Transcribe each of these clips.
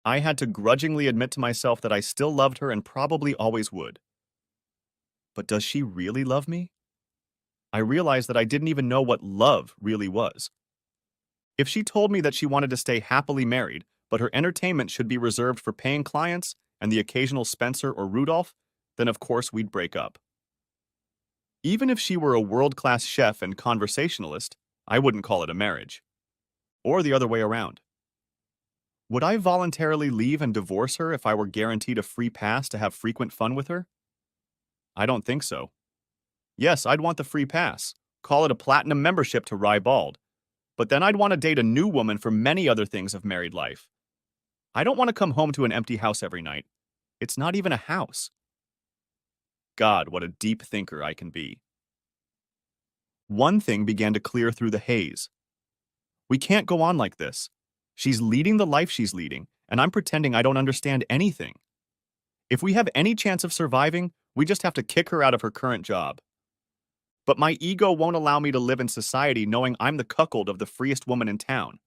I had to grudgingly admit to myself that I still loved her and probably always would. But does she really love me? I realized that I didn't even know what love really was. If she told me that she wanted to stay happily married, but her entertainment should be reserved for paying clients and the occasional Spencer or Rudolph, then of course we'd break up. Even if she were a world-class chef and conversationalist, I wouldn't call it a marriage. Or the other way around. Would I voluntarily leave and divorce her if I were guaranteed a free pass to have frequent fun with her? I don't think so. Yes, I'd want the free pass. Call it a platinum membership to Ribald. But then I'd want to date a new woman for many other things of married life. I don't want to come home to an empty house every night. It's not even a house. God, what a deep thinker I can be. One thing began to clear through the haze. We can't go on like this. She's leading the life she's leading, and I'm pretending I don't understand anything. If we have any chance of surviving, we just have to kick her out of her current job. But my ego won't allow me to live in society knowing I'm the cuckold of the freest woman in town.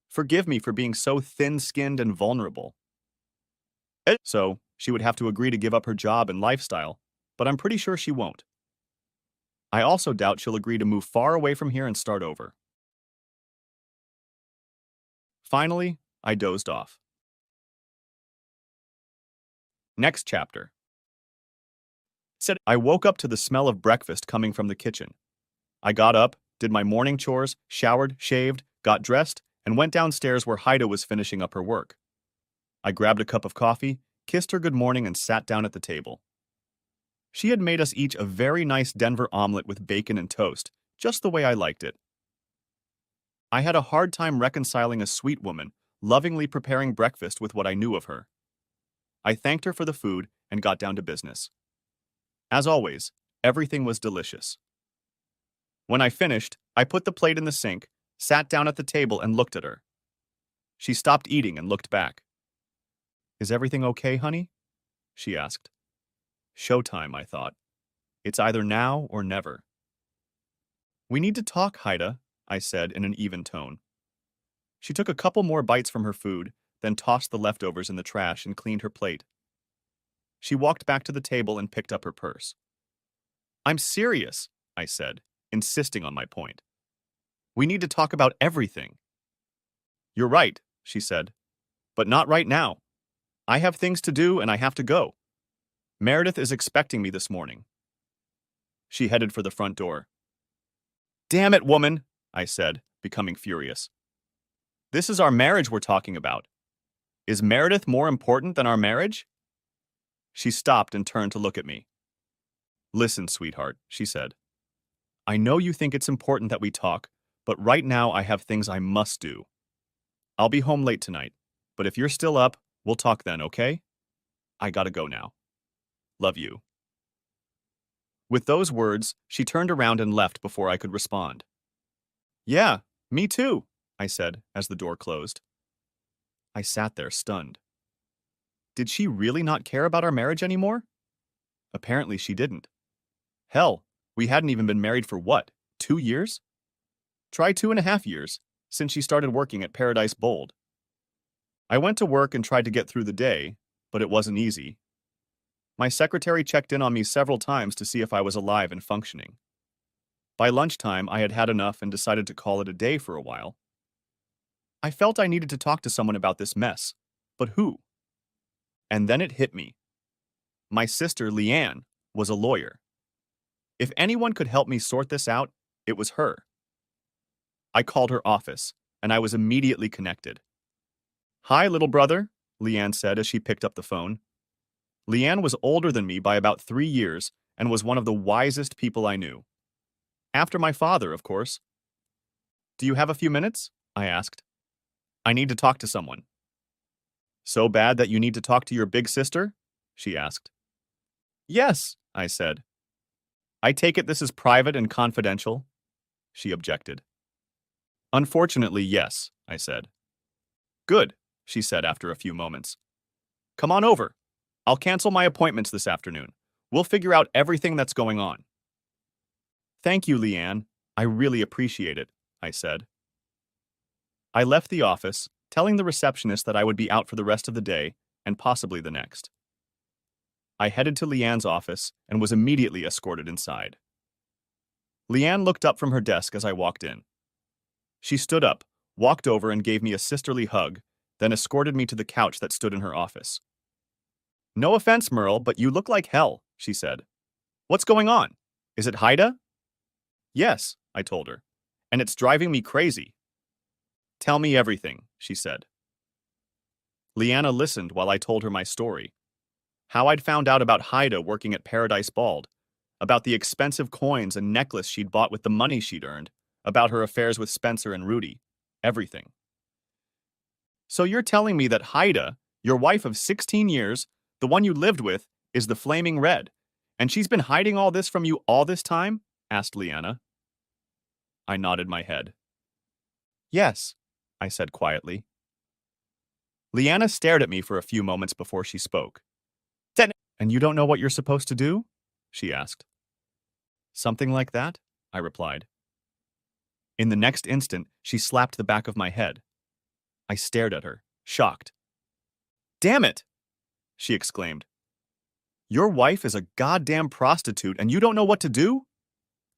Forgive me for being so thin-skinned and vulnerable. So, she would have to agree to give up her job and lifestyle, but I'm pretty sure she won't. I also doubt she'll agree to move far away from here and start over. Finally, I dozed off. Next chapter. I woke up to the smell of breakfast coming from the kitchen. I got up, did my morning chores, showered, shaved, got dressed, and went downstairs where Haida was finishing up her work. I grabbed a cup of coffee, kissed her good morning, and sat down at the table. She had made us each a very nice Denver omelet with bacon and toast, just the way I liked it. I had a hard time reconciling a sweet woman, lovingly preparing breakfast with what I knew of her. I thanked her for the food and got down to business. As always, everything was delicious. When I finished, I put the plate in the sink, sat down at the table, and looked at her. She stopped eating and looked back. "Is everything okay, honey?" she asked. Showtime, I thought. It's either now or never. "We need to talk, Haida," I said in an even tone. She took a couple more bites from her food, then tossed the leftovers in the trash and cleaned her plate. She walked back to the table and picked up her purse. "I'm serious," I said, insisting on my point. "We need to talk about everything." "You're right," she said, "but not right now. I have things to do and I have to go. Meredith is expecting me this morning." She headed for the front door. "Damn it, woman," I said, becoming furious. "This is our marriage we're talking about. Is Meredith more important than our marriage?" She stopped and turned to look at me. "Listen, sweetheart," she said. "I know you think it's important that we talk, but right now I have things I must do. I'll be home late tonight, but if you're still up, we'll talk then, okay? I gotta go now. Love you." With those words, she turned around and left before I could respond. "Yeah, me too," I said as the door closed. I sat there stunned. Did she really not care about our marriage anymore? Apparently she didn't. Hell, we hadn't even been married for what, 2 years? Try 2.5 years, since she started working at Paradise Bold. I went to work and tried to get through the day, but it wasn't easy. My secretary checked in on me several times to see if I was alive and functioning. By lunchtime, I had had enough and decided to call it a day for a while. I felt I needed to talk to someone about this mess, but who? And then it hit me. My sister, Leanne, was a lawyer. If anyone could help me sort this out, it was her. I called her office, and I was immediately connected. "Hi, little brother," Leanne said as she picked up the phone. Leanne was older than me by about 3 years and was one of the wisest people I knew. After my father, of course. "Do you have a few minutes?" I asked. "I need to talk to someone." "So bad that you need to talk to your big sister?" she asked. "Yes," I said. "I take it this is private and confidential?" she objected. "Unfortunately, yes," I said. "Good," she said after a few moments. "Come on over. I'll cancel my appointments this afternoon. We'll figure out everything that's going on." "Thank you, Leanne. I really appreciate it," I said. I left the office, telling the receptionist that I would be out for the rest of the day and possibly the next. I headed to Leanne's office and was immediately escorted inside. Leanne looked up from her desk as I walked in. She stood up, walked over and gave me a sisterly hug, then escorted me to the couch that stood in her office. "No offense, Merle, but you look like hell," she said. "What's going on? Is it Haida?" "Yes," I told her, "and it's driving me crazy." "Tell me everything," she said. Leanna listened while I told her my story. How I'd found out about Haida working at Paradise Bald, about the expensive coins and necklace she'd bought with the money she'd earned, about her affairs with Spencer and Rudy, everything. "So you're telling me that Haida, your wife of 16 years, the one you lived with, is the Flaming Red, and she's been hiding all this from you all this time?" asked Leanna. I nodded my head. "Yes," I said quietly. Leanna stared at me for a few moments before she spoke. "And you don't know what you're supposed to do?" she asked. "Something like that," I replied. In the next instant, she slapped the back of my head. I stared at her, shocked. "Damn it!" she exclaimed. "Your wife is a goddamn prostitute and you don't know what to do?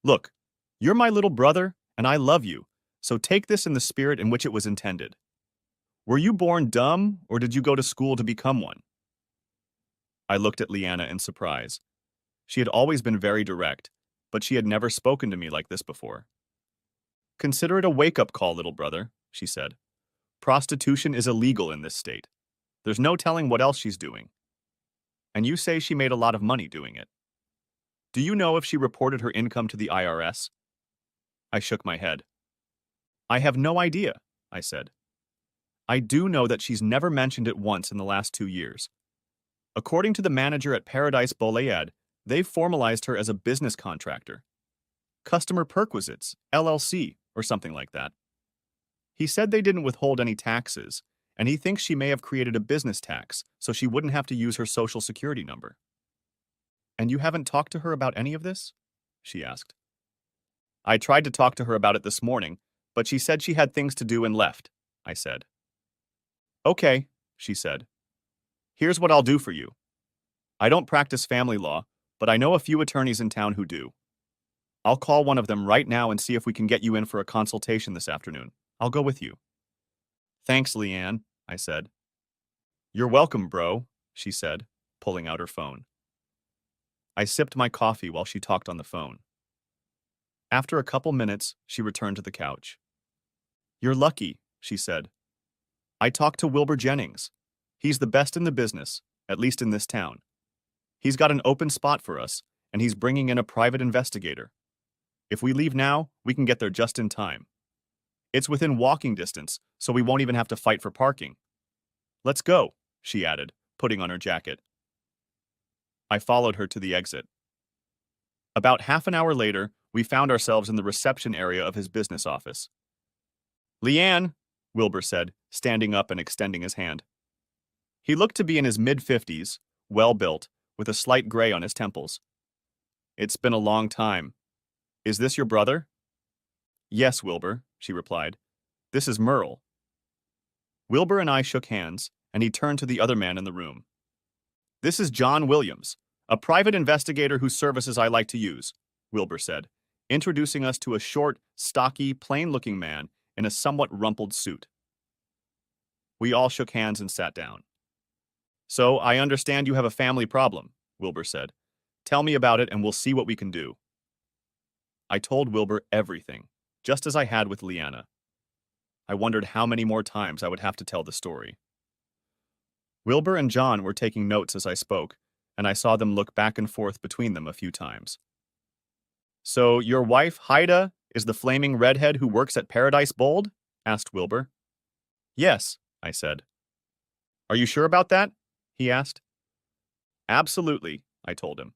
Look, you're my little brother and I love you, so take this in the spirit in which it was intended. Were you born dumb or did you go to school to become one?" I looked at Leanna in surprise. She had always been very direct, but she had never spoken to me like this before. "Consider it a wake-up call, little brother," she said. "Prostitution is illegal in this state. There's no telling what else she's doing. And you say she made a lot of money doing it. Do you know if she reported her income to the IRS?" I shook my head. "I have no idea," I said. "I do know that she's never mentioned it once in the last 2 years. According to the manager at Paradise Bolayed, they've formalized her as a business contractor. Customer Perquisites, LLC, or something like that. He said they didn't withhold any taxes, and he thinks she may have created a business tax so she wouldn't have to use her social security number." "And you haven't talked to her about any of this?" she asked. "I tried to talk to her about it this morning, but she said she had things to do and left," I said. "Okay," she said. "Here's what I'll do for you. I don't practice family law, but I know a few attorneys in town who do. I'll call one of them right now and see if we can get you in for a consultation this afternoon. I'll go with you." "Thanks, Leanne," I said. "You're welcome, bro," she said, pulling out her phone. I sipped my coffee while she talked on the phone. After a couple minutes, she returned to the couch. "You're lucky," she said. "I talked to Wilbur Jennings. He's the best in the business, at least in this town. He's got an open spot for us, and he's bringing in a private investigator. If we leave now, we can get there just in time. It's within walking distance, so we won't even have to fight for parking. Let's go," she added, putting on her jacket. I followed her to the exit. About half an hour later, we found ourselves in the reception area of his business office. "Leanne," Wilbur said, standing up and extending his hand. He looked to be in his mid-50s, well-built, with a slight gray on his temples. "It's been a long time. Is this your brother?" "Yes, Wilbur," she replied. "This is Merle." Wilbur and I shook hands, and he turned to the other man in the room. "This is John Williams, a private investigator whose services I like to use," Wilbur said, introducing us to a short, stocky, plain-looking man in a somewhat rumpled suit. We all shook hands and sat down. "So, I understand you have a family problem," Wilbur said. "Tell me about it and we'll see what we can do." I told Wilbur everything, just as I had with Leanna. I wondered how many more times I would have to tell the story. Wilbur and John were taking notes as I spoke, and I saw them look back and forth between them a few times. "So, your wife, Haida, is the flaming redhead who works at Paradise Bold?" asked Wilbur. "Yes," I said. "Are you sure about that?" he asked. "Absolutely," I told him.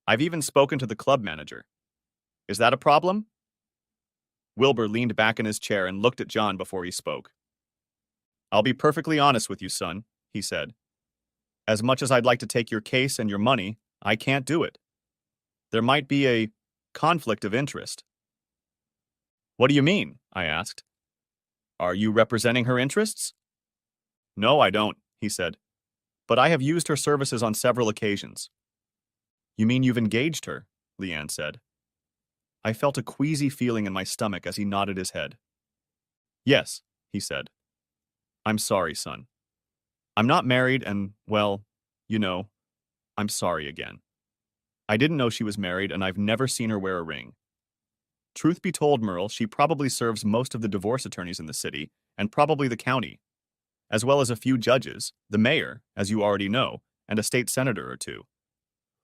"I've even spoken to the club manager. Is that a problem?" Wilbur leaned back in his chair and looked at John before he spoke. "I'll be perfectly honest with you, son," he said. "As much as I'd like to take your case and your money, I can't do it. There might be a conflict of interest." "What do you mean?" I asked. Are you representing her interests? No, I don't, he said. But I have used her services on several occasions. You mean you've engaged her? Leanne said. I felt a queasy feeling in my stomach as he nodded his head. Yes, he said. I'm sorry, son. I'm not married and, well, you know, I'm sorry again. I didn't know she was married and I've never seen her wear a ring. Truth be told, Merle, she probably serves most of the divorce attorneys in the city, and probably the county, as well as a few judges, the mayor, as you already know, and a state senator or two.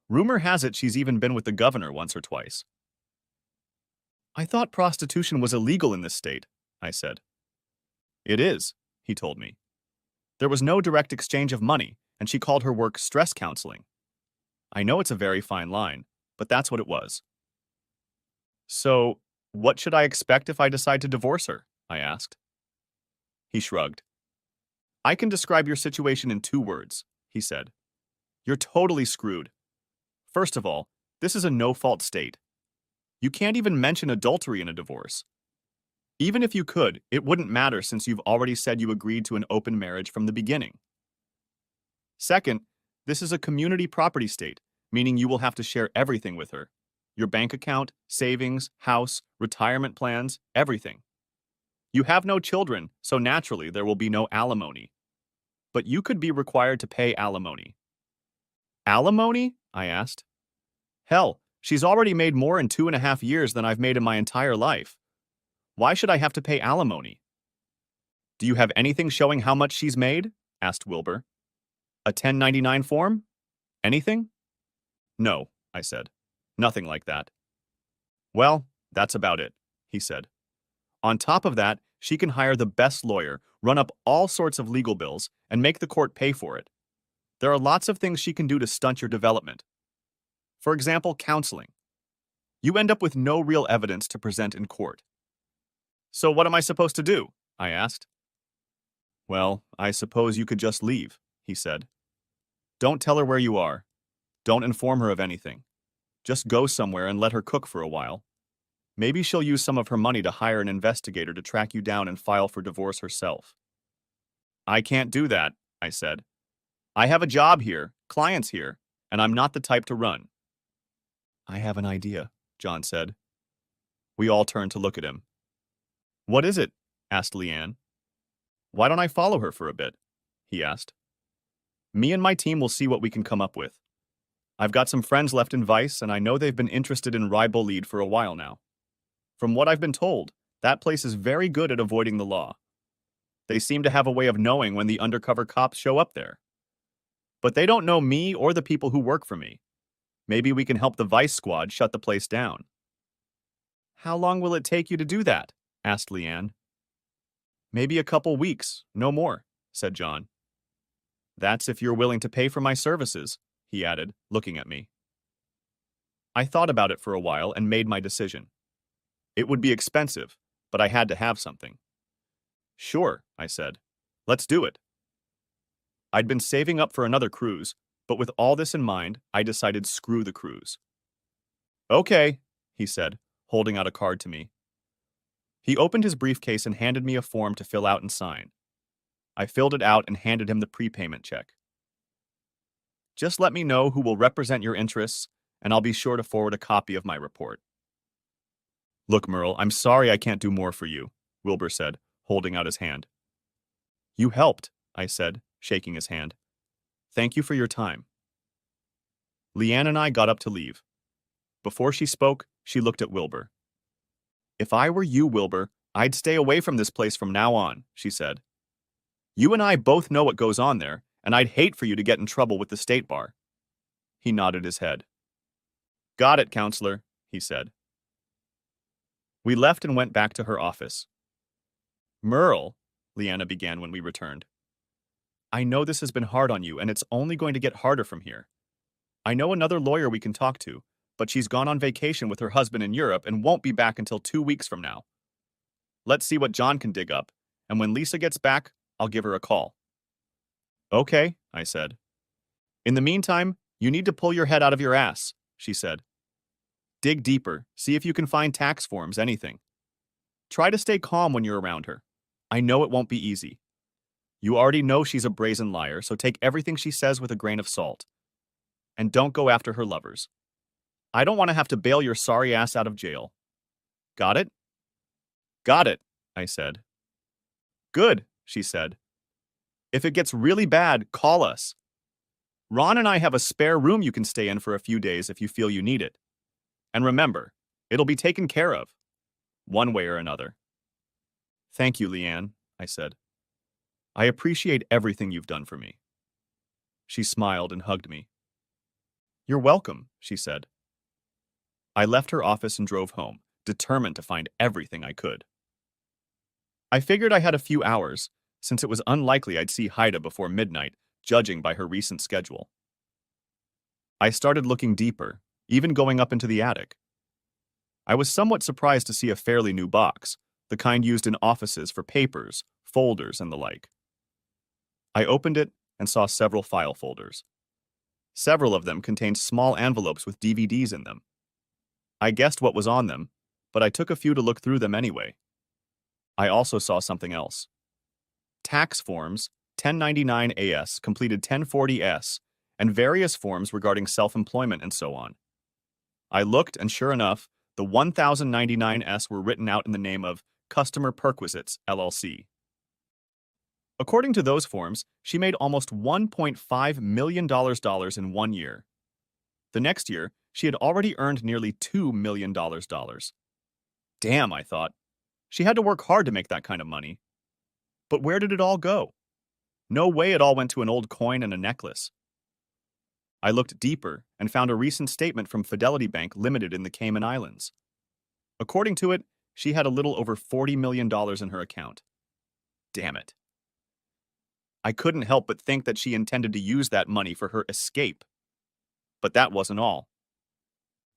Rumor has it she's even been with the governor once or twice. I thought prostitution was illegal in this state, I said. It is, he told me. There was no direct exchange of money, and she called her work stress counseling. I know it's a very fine line, but that's what it was. So, what should I expect if I decide to divorce her? I asked. He shrugged. I can describe your situation in 2 words, he said. You're totally screwed. First of all, this is a no-fault state. You can't even mention adultery in a divorce. Even if you could, it wouldn't matter since you've already said you agreed to an open marriage from the beginning. Second, this is a community property state, meaning you will have to share everything with her. Your bank account, savings, house, retirement plans, everything. You have no children, so naturally there will be no alimony. But you could be required to pay alimony. Alimony? I asked. Hell, she's already made more in 2.5 years than I've made in my entire life. Why should I have to pay alimony? Do you have anything showing how much she's made? Asked Wilbur. A 1099 form? Anything? No, I said. Nothing like that. Well, that's about it, he said. On top of that, she can hire the best lawyer, run up all sorts of legal bills, and make the court pay for it. There are lots of things she can do to stunt your development. For example, counseling. You end up with no real evidence to present in court. So what am I supposed to do? I asked. Well, I suppose you could just leave, he said. Don't tell her where you are. Don't inform her of anything. Just go somewhere and let her cook for a while. Maybe she'll use some of her money to hire an investigator to track you down and file for divorce herself. I can't do that, I said. I have a job here, clients here, and I'm not the type to run. I have an idea, John said. We all turned to look at him. What is it? Asked Leanne. Why don't I follow her for a bit? He asked. Me and my team will see what we can come up with. I've got some friends left in Vice, and I know they've been interested in Ribbolede for a while now. From what I've been told, that place is very good at avoiding the law. They seem to have a way of knowing when the undercover cops show up there. But they don't know me or the people who work for me. Maybe we can help the Vice squad shut the place down. How long will it take you to do that? Asked Leanne. Maybe a couple weeks, no more, said John. That's if you're willing to pay for my services, he added, looking at me. I thought about it for a while and made my decision. It would be expensive, but I had to have something. Sure, I said. Let's do it. I'd been saving up for another cruise, but with all this in mind, I decided screw the cruise. Okay, he said, holding out a card to me. He opened his briefcase and handed me a form to fill out and sign. I filled it out and handed him the prepayment check. Just let me know who will represent your interests, and I'll be sure to forward a copy of my report. Look, Merle, I'm sorry I can't do more for you, Wilbur said, holding out his hand. You helped, I said, shaking his hand. Thank you for your time. Leanne and I got up to leave. Before she spoke, she looked at Wilbur. If I were you, Wilbur, I'd stay away from this place from now on, she said. You and I both know what goes on there, and I'd hate for you to get in trouble with the state bar. He nodded his head. Got it, counselor, he said. We left and went back to her office. Merle, Leanna began when we returned. I know this has been hard on you, and it's only going to get harder from here. I know another lawyer we can talk to, but she's gone on vacation with her husband in Europe and won't be back until 2 weeks from now. Let's see what John can dig up, and when Lisa gets back, I'll give her a call. Okay, I said. In the meantime, you need to pull your head out of your ass, she said. Dig deeper, see if you can find tax forms, anything. Try to stay calm when you're around her. I know it won't be easy. You already know she's a brazen liar, so take everything she says with a grain of salt. And don't go after her lovers. I don't want to have to bail your sorry ass out of jail. Got it? Got it, I said. Good, she said. If it gets really bad, call us. Ron and I have a spare room you can stay in for a few days if you feel you need it. And remember, it'll be taken care of, one way or another. Thank you, Leanne, I said. I appreciate everything you've done for me. She smiled and hugged me. You're welcome, she said. I left her office and drove home, determined to find everything I could. I figured I had a few hours, since it was unlikely I'd see Haida before midnight, judging by her recent schedule. I started looking deeper, even going up into the attic. I was somewhat surprised to see a fairly new box, the kind used in offices for papers, folders, and the like. I opened it and saw several file folders. Several of them contained small envelopes with DVDs in them. I guessed what was on them, but I took a few to look through them anyway. I also saw something else. Tax forms, 1099-AS, completed 1040-S, and various forms regarding self-employment and so on. I looked, and sure enough, the 1099-S were written out in the name of Customer Perquisites, LLC. According to those forms, she made almost $1.5 million in 1 year. The next year, she had already earned nearly $2 million. Damn, I thought. She had to work hard to make that kind of money. But where did it all go? No way it all went to an old coin and a necklace. I looked deeper and found a recent statement from Fidelity Bank Limited in the Cayman Islands. According to it, she had a little over $40 million in her account. Damn it. I couldn't help but think that she intended to use that money for her escape. But that wasn't all.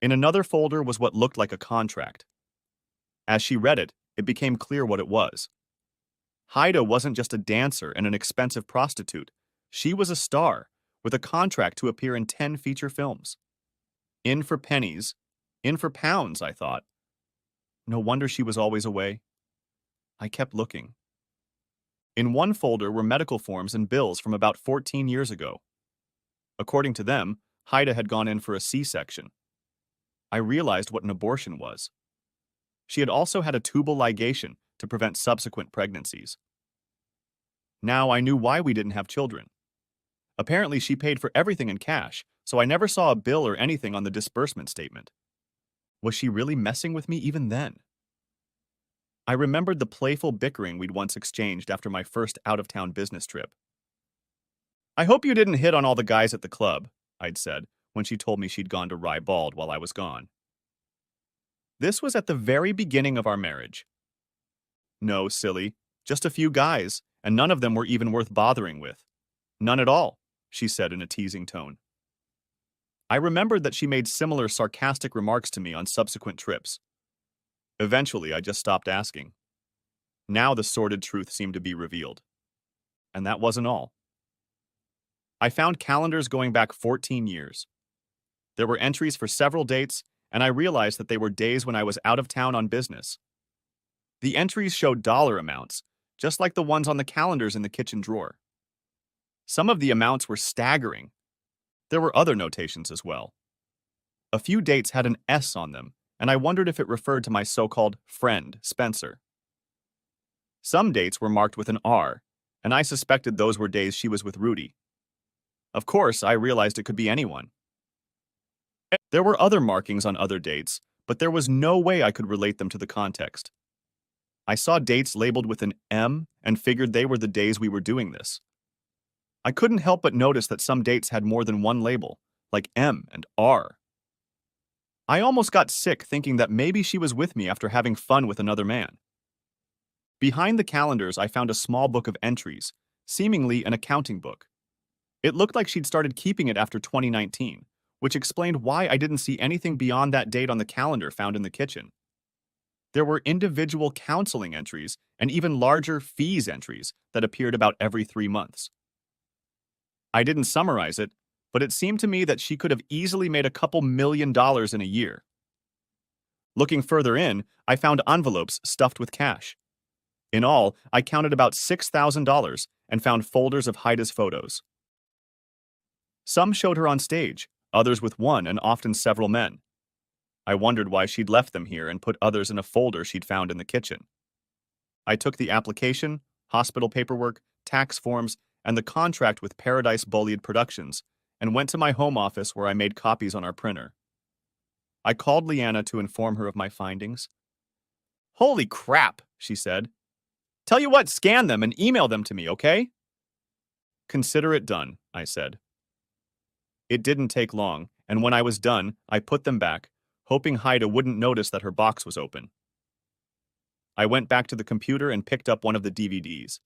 In another folder was what looked like a contract. As she read it, it became clear what it was. Haida wasn't just a dancer and an expensive prostitute. She was a star, with a contract to appear in 10 feature films. In for pennies, in for pounds, I thought. No wonder she was always away. I kept looking. In one folder were medical forms and bills from about 14 years ago. According to them, Haida had gone in for a C-section. I realized what an abortion was. She had also had a tubal ligation to prevent subsequent pregnancies. Now I knew why we didn't have children. Apparently she paid for everything in cash, so I never saw a bill or anything on the disbursement statement. Was she really messing with me even then? I remembered the playful bickering we'd once exchanged after my first out-of-town business trip. I hope you didn't hit on all the guys at the club, I'd said, when she told me she'd gone to Ribald while I was gone. This was at the very beginning of our marriage. No, silly, just a few guys, and none of them were even worth bothering with. None at all, she said in a teasing tone. I remembered that she made similar sarcastic remarks to me on subsequent trips. Eventually, I just stopped asking. Now the sordid truth seemed to be revealed. And that wasn't all. I found calendars going back 14 years. There were entries for several dates, and I realized that they were days when I was out of town on business. The entries showed dollar amounts, just like the ones on the calendars in the kitchen drawer. Some of the amounts were staggering. There were other notations as well. A few dates had an S on them, and I wondered if it referred to my so-called friend, Spencer. Some dates were marked with an R, and I suspected those were days she was with Rudy. Of course, I realized it could be anyone. There were other markings on other dates, but there was no way I could relate them to the context. I saw dates labeled with an M and figured they were the days we were doing this. I couldn't help but notice that some dates had more than one label, like M and R. I almost got sick thinking that maybe she was with me after having fun with another man. Behind the calendars, I found a small book of entries, seemingly an accounting book. It looked like she'd started keeping it after 2019, which explained why I didn't see anything beyond that date on the calendar found in the kitchen. There were individual counseling entries and even larger fees entries that appeared about every 3 months. I didn't summarize it, but it seemed to me that she could have easily made a couple $1 million in a year. Looking further in, I found envelopes stuffed with cash. In all, I counted about $6,000 and found folders of Haida's photos. Some showed her on stage, others with one and often several men. I wondered why she'd left them here and put others in a folder she'd found in the kitchen. I took the application, hospital paperwork, tax forms, and the contract with Paradise Bullied Productions and went to my home office where I made copies on our printer. I called Leanna to inform her of my findings. "Holy crap," she said. "Tell you what, scan them and email them to me, okay?" "Consider it done," I said. It didn't take long, and when I was done, I put them back, hoping Haida wouldn't notice that her box was open. I went back to the computer and picked up one of the DVDs.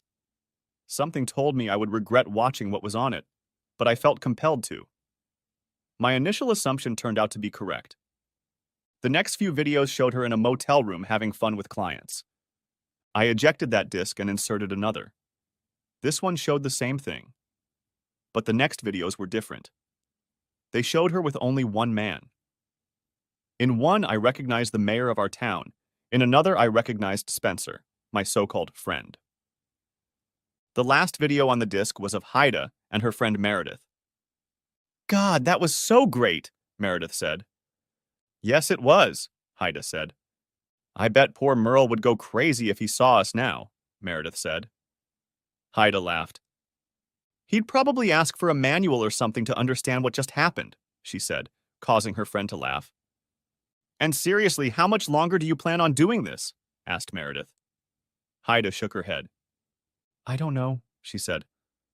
Something told me I would regret watching what was on it, but I felt compelled to. My initial assumption turned out to be correct. The next few videos showed her in a motel room having fun with clients. I ejected that disc and inserted another. This one showed the same thing. But the next videos were different. They showed her with only one man. In one, I recognized the mayor of our town. In another, I recognized Spencer, my so-called friend. The last video on the disc was of Haida and her friend Meredith. "God, that was so great," Meredith said. "Yes, it was," Haida said. "I bet poor Merle would go crazy if he saw us now," Meredith said. Haida laughed. "He'd probably ask for a manual or something to understand what just happened," she said, causing her friend to laugh. "And seriously, how much longer do you plan on doing this?" asked Meredith. Haida shook her head. "I don't know," she said.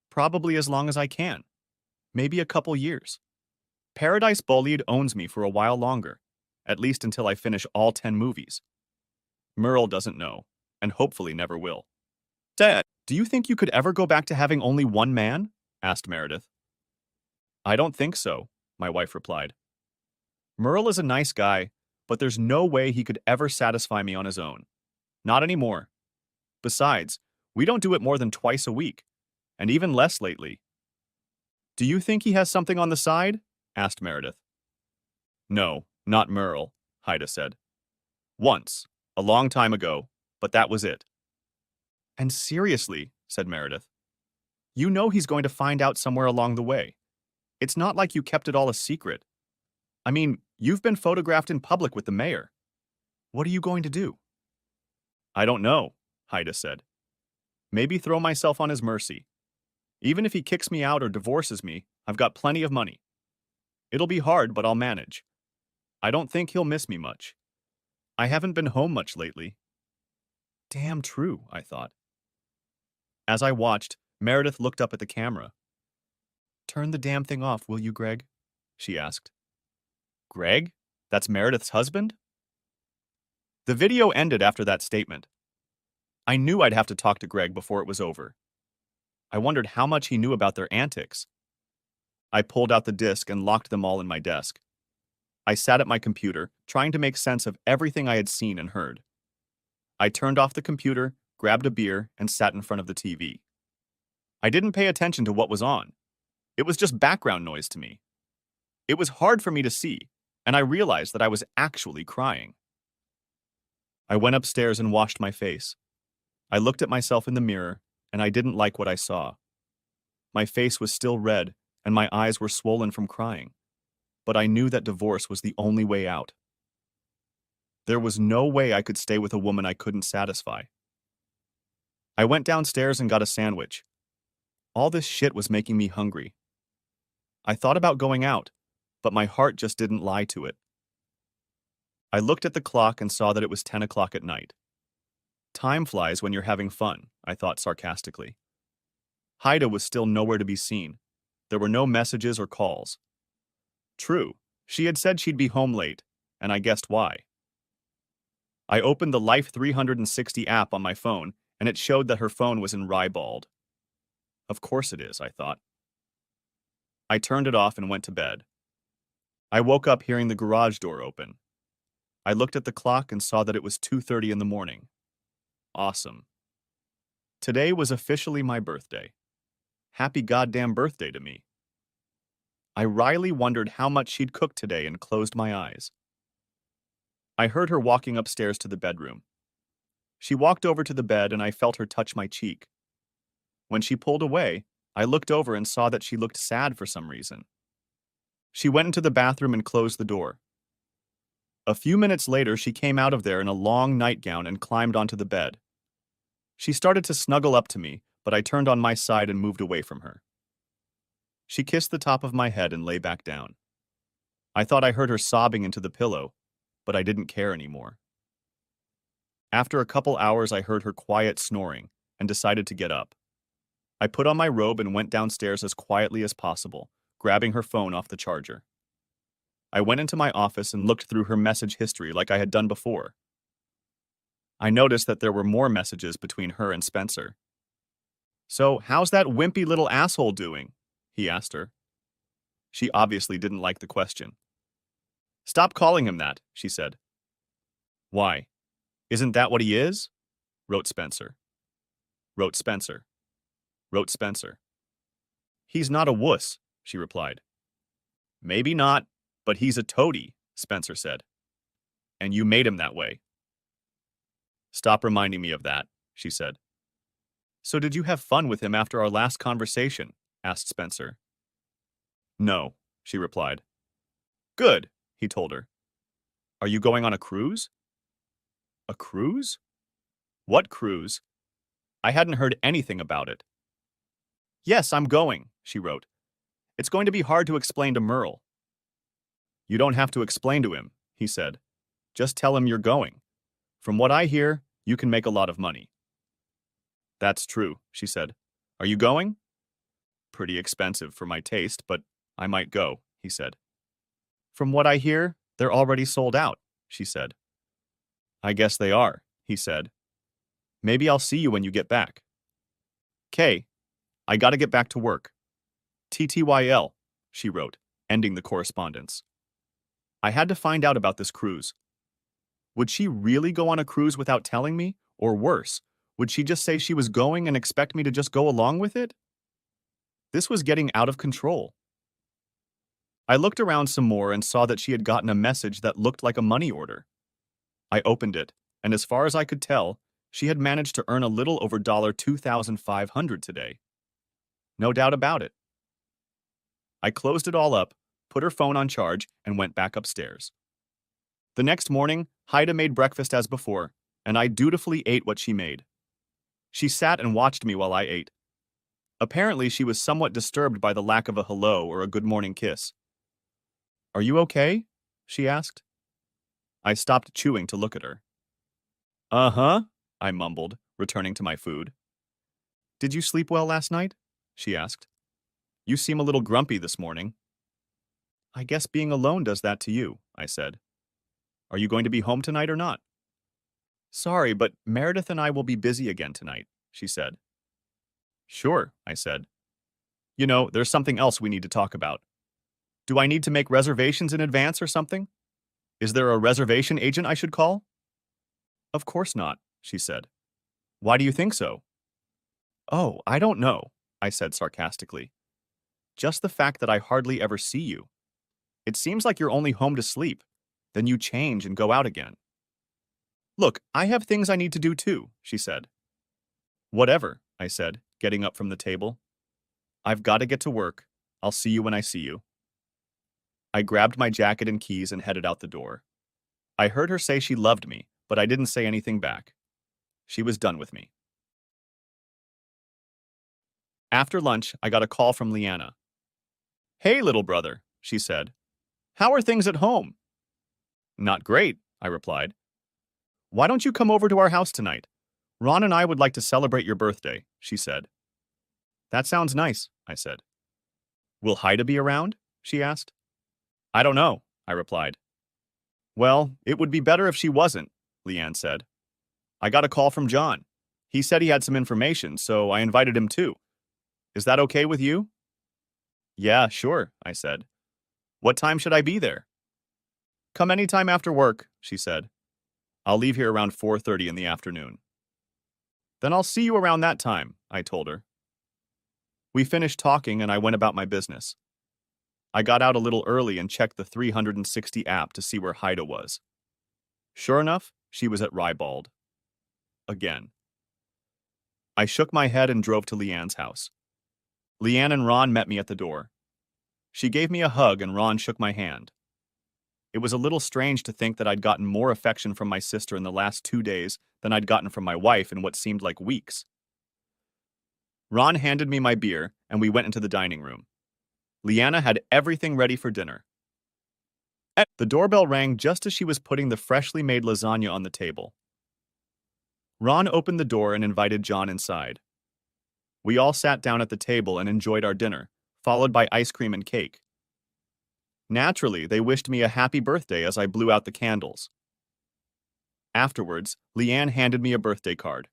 "Probably as long as I can. Maybe a couple years. Paradise Bullied owns me for a while longer, at least until I finish all 10 movies. Merle doesn't know, and hopefully never will." "Dad, do you think you could ever go back to having only one man?" asked Meredith. "I don't think so," my wife replied. "Merle is a nice guy, but there's no way he could ever satisfy me on his own. Not anymore. Besides, we don't do it more than twice a week, and even less lately." "Do you think he has something on the side?" asked Meredith. "No, not Merle," Haida said. "Once, a long time ago, but that was it." "And seriously," said Meredith, "you know he's going to find out somewhere along the way. It's not like you kept it all a secret. I mean, you've been photographed in public with the mayor. What are you going to do?" "I don't know," Haida said. "Maybe throw myself on his mercy. Even if he kicks me out or divorces me, I've got plenty of money. It'll be hard, but I'll manage. I don't think he'll miss me much. I haven't been home much lately." Damn true, I thought. As I watched, Meredith looked up at the camera. "Turn the damn thing off, will you, Greg?" she asked. "Greg? That's Meredith's husband?" The video ended after that statement. I knew I'd have to talk to Greg before it was over. I wondered how much he knew about their antics. I pulled out the disc and locked them all in my desk. I sat at my computer, trying to make sense of everything I had seen and heard. I turned off the computer, grabbed a beer, and sat in front of the TV. I didn't pay attention to what was on. It was just background noise to me. It was hard for me to see, and I realized that I was actually crying. I went upstairs and washed my face. I looked at myself in the mirror, and I didn't like what I saw. My face was still red, and my eyes were swollen from crying. But I knew that divorce was the only way out. There was no way I could stay with a woman I couldn't satisfy. I went downstairs and got a sandwich. All this shit was making me hungry. I thought about going out, but my heart just didn't lie to it. I looked at the clock and saw that it was 10 o'clock at night. Time flies when you're having fun, I thought sarcastically. Haida was still nowhere to be seen. There were no messages or calls. True, she had said she'd be home late, and I guessed why. I opened the Life 360 app on my phone, and it showed that her phone was in Ribald. Of course it is, I thought. I turned it off and went to bed. I woke up hearing the garage door open. I looked at the clock and saw that it was 2:30 in the morning. Awesome. Today was officially my birthday. Happy goddamn birthday to me. I wryly wondered how much she'd cooked today and closed my eyes. I heard her walking upstairs to the bedroom. She walked over to the bed and I felt her touch my cheek. When she pulled away, I looked over and saw that she looked sad for some reason. She went into the bathroom and closed the door. A few minutes later, she came out of there in a long nightgown and climbed onto the bed. She started to snuggle up to me, but I turned on my side and moved away from her. She kissed the top of my head and lay back down. I thought I heard her sobbing into the pillow, but I didn't care anymore. After a couple hours, I heard her quiet snoring and decided to get up. I put on my robe and went downstairs as quietly as possible, grabbing her phone off the charger. I went into my office and looked through her message history like I had done before. I noticed that there were more messages between her and Spencer. "So, how's that wimpy little asshole doing?" he asked her. She obviously didn't like the question. "Stop calling him that," she said. "Why? Isn't that what he is?" wrote Spencer. Wrote Spencer. Wrote Spencer. "He's not a wuss," she replied. "Maybe not, but he's a toady," Spencer said. "And you made him that way." "Stop reminding me of that," she said. "So did you have fun with him after our last conversation?" asked Spencer. "No," she replied. "Good," he told her. "Are you going on a cruise?" "A cruise? What cruise?" I hadn't heard anything about it. "Yes, I'm going," she wrote. "It's going to be hard to explain to Merle." "You don't have to explain to him," he said. "Just tell him you're going. From what I hear, you can make a lot of money." "That's true," she said. "Are you going?" "Pretty expensive for my taste, but I might go," he said. "From what I hear, they're already sold out," she said. "I guess they are," he said. "Maybe I'll see you when you get back." "Kay, I gotta get back to work." "TTYL," she wrote, ending the correspondence. I had to find out about this cruise. Would she really go on a cruise without telling me? Or worse, would she just say she was going and expect me to just go along with it? This was getting out of control. I looked around some more and saw that she had gotten a message that looked like a money order. I opened it, and as far as I could tell, she had managed to earn a little over $2,500 today. No doubt about it. I closed it all up, put her phone on charge, and went back upstairs. The next morning, Haida made breakfast as before, and I dutifully ate what she made. She sat and watched me while I ate. Apparently, she was somewhat disturbed by the lack of a hello or a good morning kiss. "Are you okay?" she asked. I stopped chewing to look at her. "Uh-huh," I mumbled, returning to my food. "Did you sleep well last night?" she asked. "You seem a little grumpy this morning." "I guess being alone does that to you," I said. "Are you going to be home tonight or not?" "Sorry, but Meredith and I will be busy again tonight," she said. "Sure," I said. "You know, there's something else we need to talk about. Do I need to make reservations in advance or something? Is there a reservation agent I should call?" "Of course not," she said. "Why do you think so?" "Oh, I don't know," I said sarcastically. "Just the fact that I hardly ever see you. It seems like you're only home to sleep. Then you change and go out again." "Look, I have things I need to do too," she said. "Whatever," I said, getting up from the table. "I've got to get to work. I'll see you when I see you." I grabbed my jacket and keys and headed out the door. I heard her say she loved me, but I didn't say anything back. She was done with me. After lunch, I got a call from Leanna. "Hey, little brother," she said. "How are things at home?" "Not great," I replied. "Why don't you come over to our house tonight? Ron and I would like to celebrate your birthday," she said. "That sounds nice," I said. "Will Haida be around?" she asked. "I don't know," I replied. "Well, it would be better if she wasn't," Leanne said. "I got a call from John. He said he had some information, so I invited him too. Is that okay with you?" "Yeah, sure," I said. "What time should I be there?" "Come anytime after work," she said. "I'll leave here around 4:30 in the afternoon." "Then I'll see you around that time," I told her. We finished talking and I went about my business. I got out a little early and checked the 360 app to see where Haida was. Sure enough, she was at Rybald. again. I shook my head and drove to Leanne's house. Leanne and Ron met me at the door. She gave me a hug and Ron shook my hand. It was a little strange to think that I'd gotten more affection from my sister in the last 2 days than I'd gotten from my wife in what seemed like weeks. Ron handed me my beer, and we went into the dining room. Leanna had everything ready for dinner. The doorbell rang just as she was putting the freshly made lasagna on the table. Ron opened the door and invited John inside. We all sat down at the table and enjoyed our dinner, followed by ice cream and cake. Naturally, they wished me a happy birthday as I blew out the candles. Afterwards, Leanne handed me a birthday card.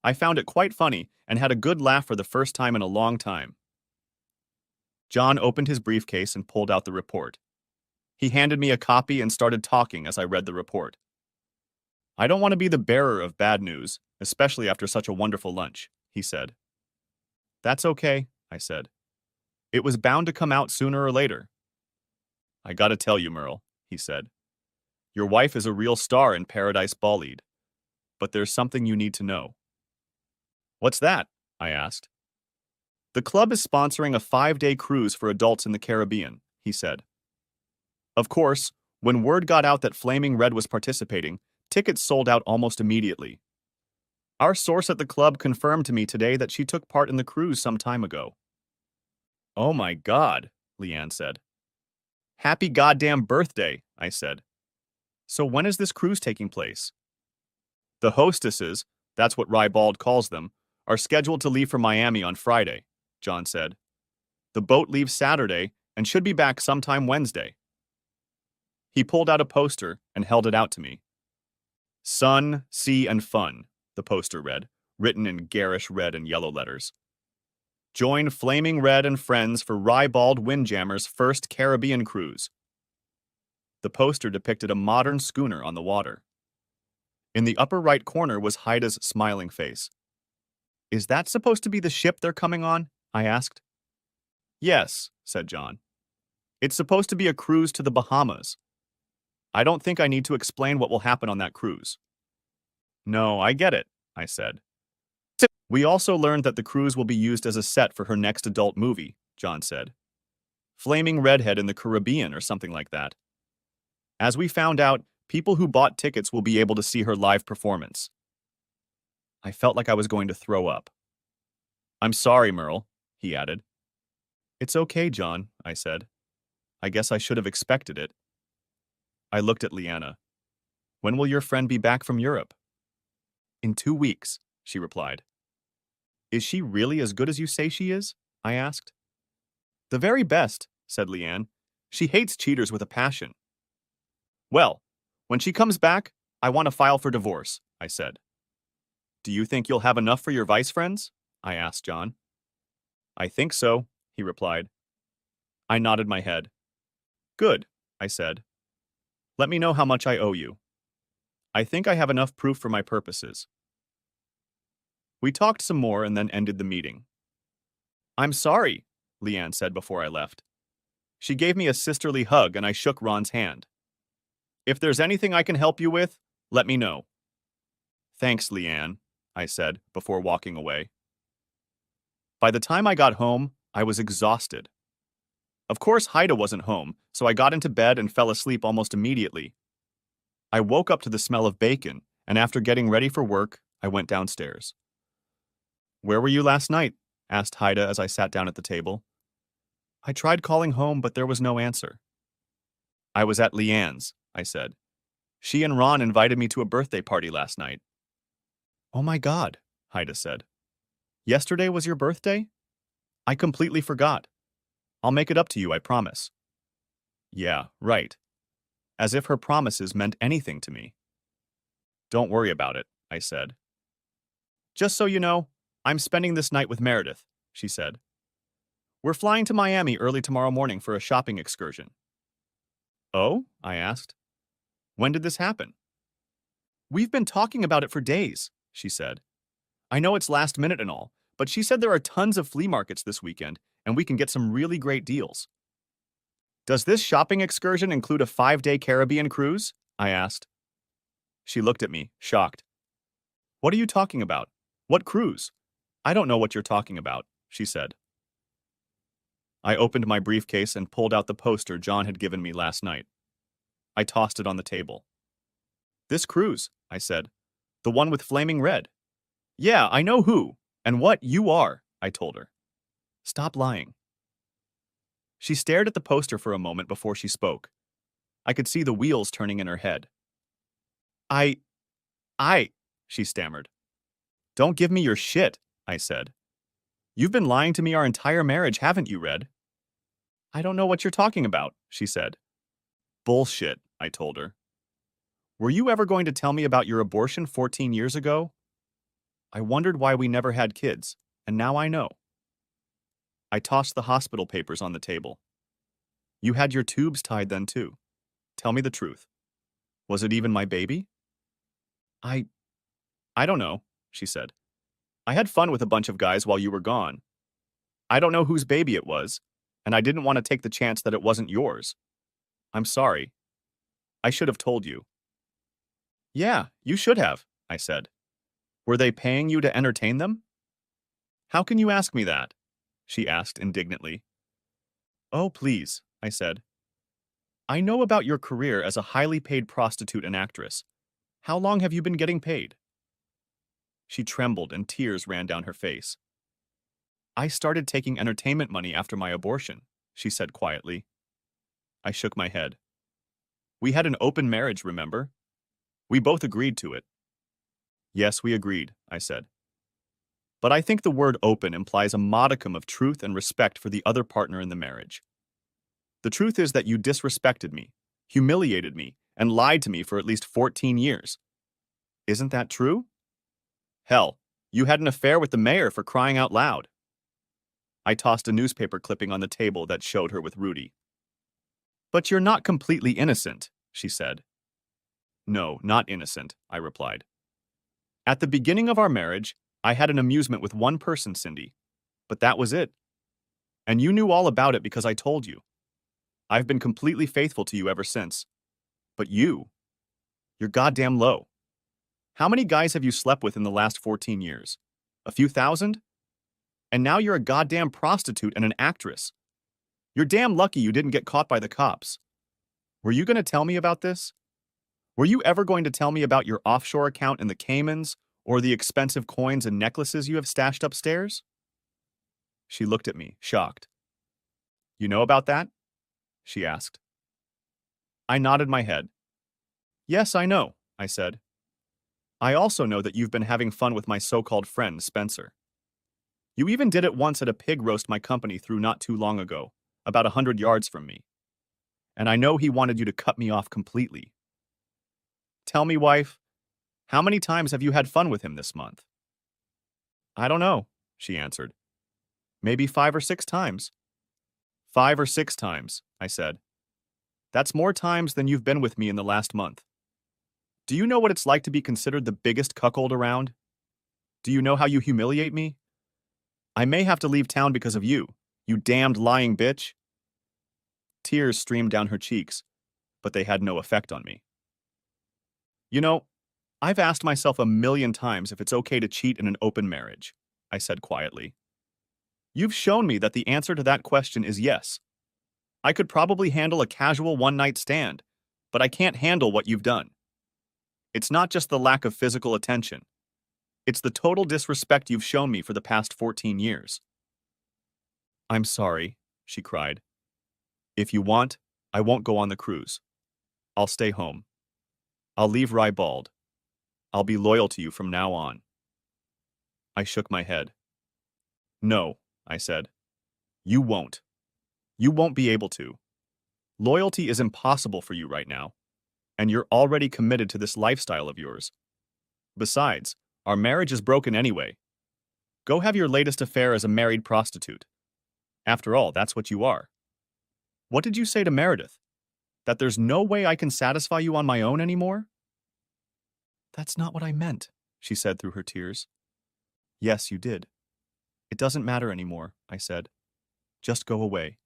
I found it quite funny and had a good laugh for the first time in a long time. John opened his briefcase and pulled out the report. He handed me a copy and started talking as I read the report. I don't want to be the bearer of bad news, especially after such a wonderful lunch, he said. That's okay, I said. It was bound to come out sooner or later. I gotta tell you, Merle, he said. Your wife is a real star in Paradise Ballade. But there's something you need to know. What's that? I asked. The club is sponsoring a 5-day cruise for adults in the Caribbean, he said. Of course, when word got out that Flaming Red was participating, tickets sold out almost immediately. Our source at the club confirmed to me today that she took part in the cruise some time ago. Oh my God, Leanne said. Happy goddamn birthday, I said. So when is this cruise taking place? The hostesses, that's what Rybald calls them, are scheduled to leave for Miami on Friday, John said. The boat leaves Saturday and should be back sometime Wednesday. He pulled out a poster and held it out to me. Sun, Sea, and Fun, the poster read, written in garish red and yellow letters. Join Flaming Red and friends for Rybald Windjammer's first Caribbean cruise. The poster depicted a modern schooner on the water. In the upper right corner was Haida's smiling face. Is that supposed to be the ship they're coming on? I asked. Yes, said John. It's supposed to be a cruise to the Bahamas. I don't think I need to explain what will happen on that cruise. No, I get it, I said. We also learned that the cruise will be used as a set for her next adult movie, John said. Flaming Redhead in the Caribbean or something like that. As we found out, people who bought tickets will be able to see her live performance. I felt like I was going to throw up. I'm sorry, Merle, he added. It's okay, John, I said. I guess I should have expected it. I looked at Leanna. When will your friend be back from Europe? In 2 weeks, she replied. Is she really as good as you say she is? I asked. The very best, said Leanne. She hates cheaters with a passion. Well, when she comes back, I want to file for divorce, I said. Do you think you'll have enough for your vice friends? I asked John. I think so, he replied. I nodded my head. Good, I said. Let me know how much I owe you. I think I have enough proof for my purposes. We talked some more and then ended the meeting. I'm sorry, Leanne said before I left. She gave me a sisterly hug and I shook Ron's hand. If there's anything I can help you with, let me know. Thanks, Leanne, I said before walking away. By the time I got home, I was exhausted. Of course, Haida wasn't home, so I got into bed and fell asleep almost immediately. I woke up to the smell of bacon, and after getting ready for work, I went downstairs. Where were you last night? Asked Haida as I sat down at the table. I tried calling home, but there was no answer. I was at Leanne's, I said. She and Ron invited me to a birthday party last night. Oh my God, Haida said. Yesterday was your birthday? I completely forgot. I'll make it up to you, I promise. Yeah, right. As if her promises meant anything to me. Don't worry about it, I said. Just so you know, I'm spending this night with Meredith, she said. We're flying to Miami early tomorrow morning for a shopping excursion. Oh? I asked. When did this happen? We've been talking about it for days, she said. I know it's last minute and all, but she said there are tons of flea markets this weekend, and we can get some really great deals. Does this shopping excursion include a 5-day Caribbean cruise? I asked. She looked at me, shocked. What are you talking about? What cruise? I don't know what you're talking about, she said. I opened my briefcase and pulled out the poster John had given me last night. I tossed it on the table. This cruise, I said. The one with flaming red. Yeah, I know who and what you are, I told her. Stop lying. She stared at the poster for a moment before she spoke. I could see the wheels turning in her head. I, she stammered. Don't give me your shit, I said. You've been lying to me our entire marriage, haven't you, Red? I don't know what you're talking about, she said. Bullshit, I told her. Were you ever going to tell me about your abortion 14 years ago? I wondered why we never had kids, and now I know. I tossed the hospital papers on the table. You had your tubes tied then, too. Tell me the truth. Was it even my baby? I don't know, she said. I had fun with a bunch of guys while you were gone. I don't know whose baby it was, and I didn't want to take the chance that it wasn't yours. I'm sorry. I should have told you. Yeah, you should have, I said. Were they paying you to entertain them? How can you ask me that? She asked indignantly. Oh, please, I said. I know about your career as a highly paid prostitute and actress. How long have you been getting paid? She trembled and tears ran down her face. I started taking entertainment money after my abortion, she said quietly. I shook my head. We had an open marriage, remember? We both agreed to it. Yes, we agreed, I said. But I think the word open implies a modicum of truth and respect for the other partner in the marriage. The truth is that you disrespected me, humiliated me, and lied to me for at least 14 years. Isn't that true? Hell, you had an affair with the mayor for crying out loud. I tossed a newspaper clipping on the table that showed her with Rudy. But you're not completely innocent, she said. No, not innocent, I replied. At the beginning of our marriage, I had an amusement with one person, Cindy. But that was it. And you knew all about it because I told you. I've been completely faithful to you ever since. But you're goddamn low. How many guys have you slept with in the last 14 years? A few thousand? And now you're a goddamn prostitute and an actress. You're damn lucky you didn't get caught by the cops. Were you going to tell me about this? Were you ever going to tell me about your offshore account in the Caymans or the expensive coins and necklaces you have stashed upstairs? She looked at me, shocked. You know about that? She asked. I nodded my head. Yes, I know, I said. I also know that you've been having fun with my so-called friend, Spencer. You even did it once at a pig roast my company threw not too long ago, about 100 yards from me. And I know he wanted you to cut me off completely. Tell me, wife, how many times have you had fun with him this month? I don't know, she answered. Maybe 5 or 6 times. 5 or 6 times, I said. That's more times than you've been with me in the last month. Do you know what it's like to be considered the biggest cuckold around? Do you know how you humiliate me? I may have to leave town because of you, you damned lying bitch. Tears streamed down her cheeks, but they had no effect on me. You know, I've asked myself a million times if it's okay to cheat in an open marriage, I said quietly. You've shown me that the answer to that question is yes. I could probably handle a casual one-night stand, but I can't handle what you've done. It's not just the lack of physical attention. It's the total disrespect you've shown me for the past 14 years. I'm sorry, she cried. If you want, I won't go on the cruise. I'll stay home. I'll leave Rye bald. I'll be loyal to you from now on. I shook my head. No, I said. You won't. You won't be able to. Loyalty is impossible for you right now, and you're already committed to this lifestyle of yours. Besides, our marriage is broken anyway. Go have your latest affair as a married prostitute. After all, that's what you are. What did you say to Meredith? That there's no way I can satisfy you on my own anymore? That's not what I meant, she said through her tears. Yes, you did. It doesn't matter anymore, I said. Just go away.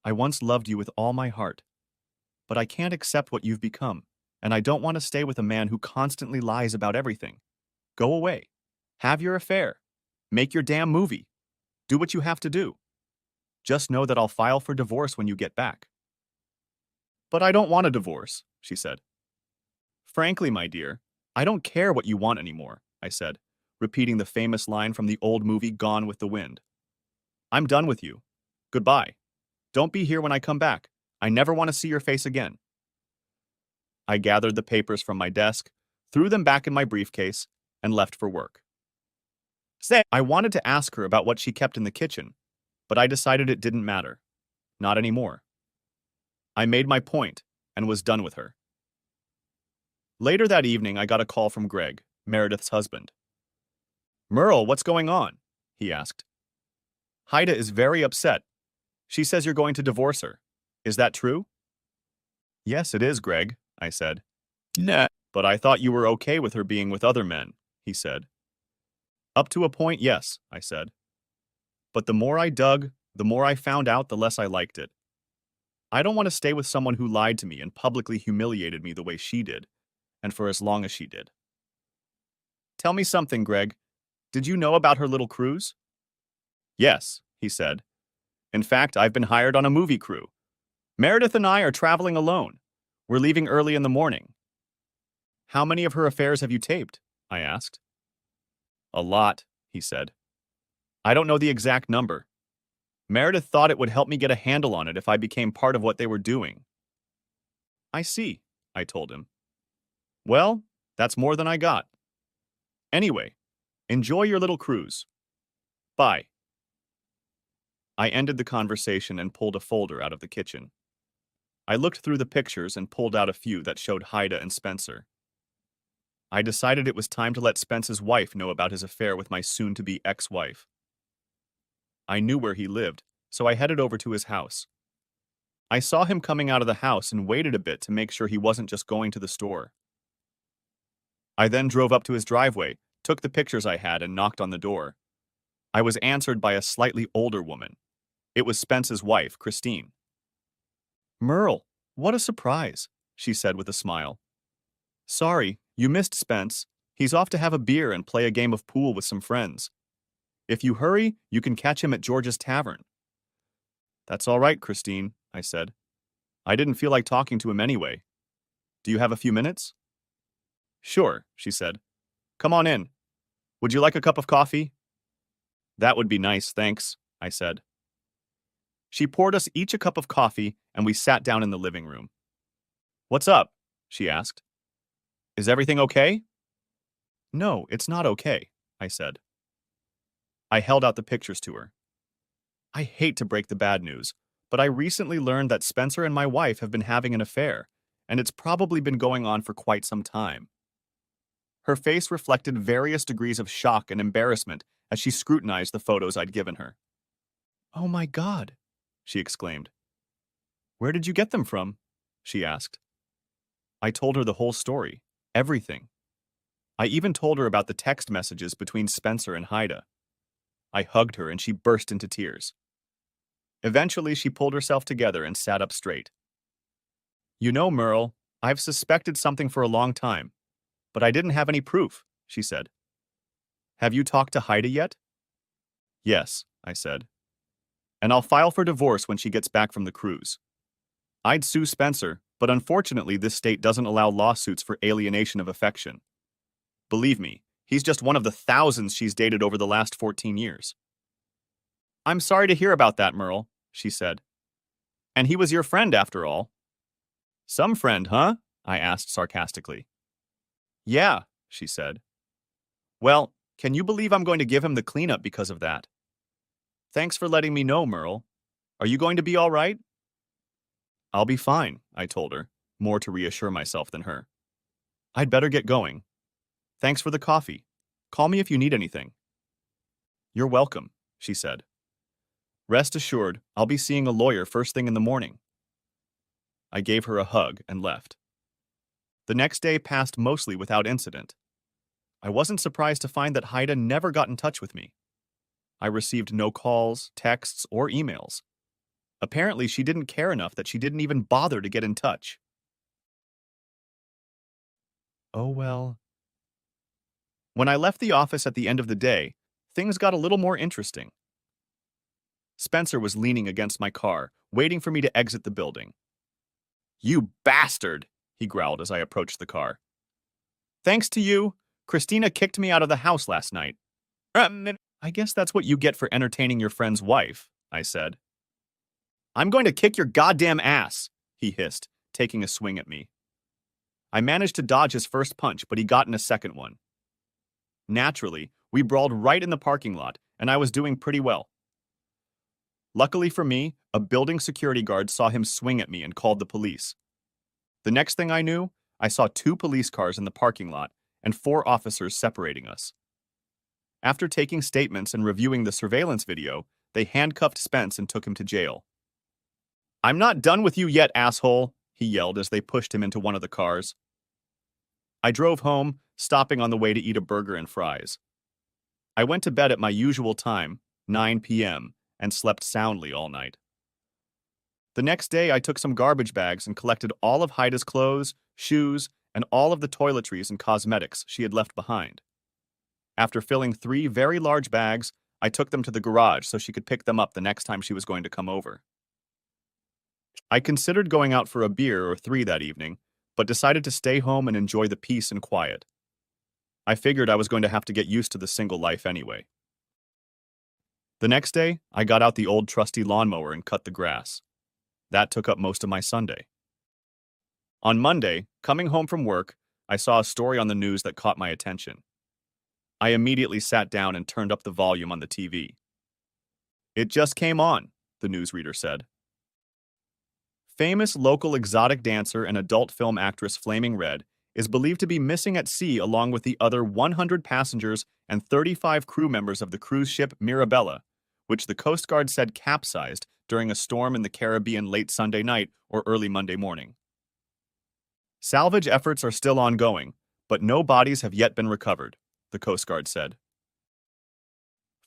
I once loved you with all my heart, but I can't accept what you've become, and I don't want to stay with a man who constantly lies about everything. Go away. Have your affair. Make your damn movie. Do what you have to do. Just know that I'll file for divorce when you get back. But I don't want a divorce, she said. Frankly, my dear, I don't care what you want anymore, I said, repeating the famous line from the old movie Gone with the Wind. I'm done with you. Goodbye. Don't be here when I come back. I never want to see your face again. I gathered the papers from my desk, threw them back in my briefcase, and left for work. I wanted to ask her about what she kept in the kitchen, but I decided it didn't matter. Not anymore. I made my point and was done with her. Later that evening, I got a call from Greg, Meredith's husband. Merle, what's going on? He asked. Haida is very upset. She says you're going to divorce her. Is that true? Yes, it is, Greg, I said. Nah. But I thought you were okay with her being with other men, he said. Up to a point, yes, I said. But the more I dug, the more I found out, the less I liked it. I don't want to stay with someone who lied to me and publicly humiliated me the way she did, and for as long as she did. Tell me something, Greg. Did you know about her little cruise? Yes, he said. In fact, I've been hired on a movie crew. Meredith and I are traveling alone. We're leaving early in the morning. How many of her affairs have you taped? I asked. A lot, he said. I don't know the exact number. Meredith thought it would help me get a handle on it if I became part of what they were doing. I see, I told him. Well, that's more than I got. Anyway, enjoy your little cruise. Bye. I ended the conversation and pulled a folder out of the kitchen. I looked through the pictures and pulled out a few that showed Haida and Spencer. I decided it was time to let Spence's wife know about his affair with my soon-to-be ex-wife. I knew where he lived, so I headed over to his house. I saw him coming out of the house and waited a bit to make sure he wasn't just going to the store. I then drove up to his driveway, took the pictures I had, and knocked on the door. I was answered by a slightly older woman. It was Spence's wife, Christine. Merle, what a surprise, she said with a smile. Sorry, you missed Spence. He's off to have a beer and play a game of pool with some friends. If you hurry, you can catch him at George's Tavern. That's all right, Christine, I said. I didn't feel like talking to him anyway. Do you have a few minutes? Sure, she said. Come on in. Would you like a cup of coffee? That would be nice, thanks, I said. She poured us each a cup of coffee, and we sat down in the living room. What's up? She asked. Is everything okay? No, it's not okay, I said. I held out the pictures to her. I hate to break the bad news, but I recently learned that Spencer and my wife have been having an affair, and it's probably been going on for quite some time. Her face reflected various degrees of shock and embarrassment as she scrutinized the photos I'd given her. Oh my God, she exclaimed. Where did you get them from? She asked. I told her the whole story, everything. I even told her about the text messages between Spencer and Haida. I hugged her and she burst into tears. Eventually, she pulled herself together and sat up straight. You know, Merle, I've suspected something for a long time, but I didn't have any proof, she said. Have you talked to Haida yet? Yes, I said. And I'll file for divorce when she gets back from the cruise. I'd sue Spencer, but unfortunately this state doesn't allow lawsuits for alienation of affection. Believe me, he's just one of the thousands she's dated over the last 14 years. I'm sorry to hear about that, Merle, she said. And he was your friend after all. Some friend, huh? I asked sarcastically. Yeah, she said. Well, can you believe I'm going to give him the cleanup because of that? Thanks for letting me know, Merle. Are you going to be all right? I'll be fine, I told her, more to reassure myself than her. I'd better get going. Thanks for the coffee. Call me if you need anything. You're welcome, she said. Rest assured, I'll be seeing a lawyer first thing in the morning. I gave her a hug and left. The next day passed mostly without incident. I wasn't surprised to find that Haida never got in touch with me. I received no calls, texts, or emails. Apparently, she didn't care enough that she didn't even bother to get in touch. Oh well. When I left the office at the end of the day, things got a little more interesting. Spencer was leaning against my car, waiting for me to exit the building. "You bastard," he growled as I approached the car. "Thanks to you, Christina kicked me out of the house last night." I guess that's what you get for entertaining your friend's wife," I said. "I'm going to kick your goddamn ass," he hissed, taking a swing at me. I managed to dodge his first punch, but he got in a second one. Naturally, we brawled right in the parking lot, and I was doing pretty well. Luckily for me, a building security guard saw him swing at me and called the police. The next thing I knew, I saw 2 police cars in the parking lot and 4 officers separating us. After taking statements and reviewing the surveillance video, they handcuffed Spence and took him to jail. "I'm not done with you yet, asshole," he yelled as they pushed him into one of the cars. I drove home, stopping on the way to eat a burger and fries. I went to bed at my usual time, 9 p.m., and slept soundly all night. The next day, I took some garbage bags and collected all of Haida's clothes, shoes, and all of the toiletries and cosmetics she had left behind. After filling 3 very large bags, I took them to the garage so she could pick them up the next time she was going to come over. I considered going out for a beer or 3 that evening, but decided to stay home and enjoy the peace and quiet. I figured I was going to have to get used to the single life anyway. The next day, I got out the old trusty lawnmower and cut the grass. That took up most of my Sunday. On Monday, coming home from work, I saw a story on the news that caught my attention. I immediately sat down and turned up the volume on the TV. "It just came on," the newsreader said. Famous local exotic dancer and adult film actress Flaming Red is believed to be missing at sea along with the other 100 passengers and 35 crew members of the cruise ship Mirabella, which the Coast Guard said capsized during a storm in the Caribbean late Sunday night or early Monday morning. Salvage efforts are still ongoing, but no bodies have yet been recovered, the Coast Guard said.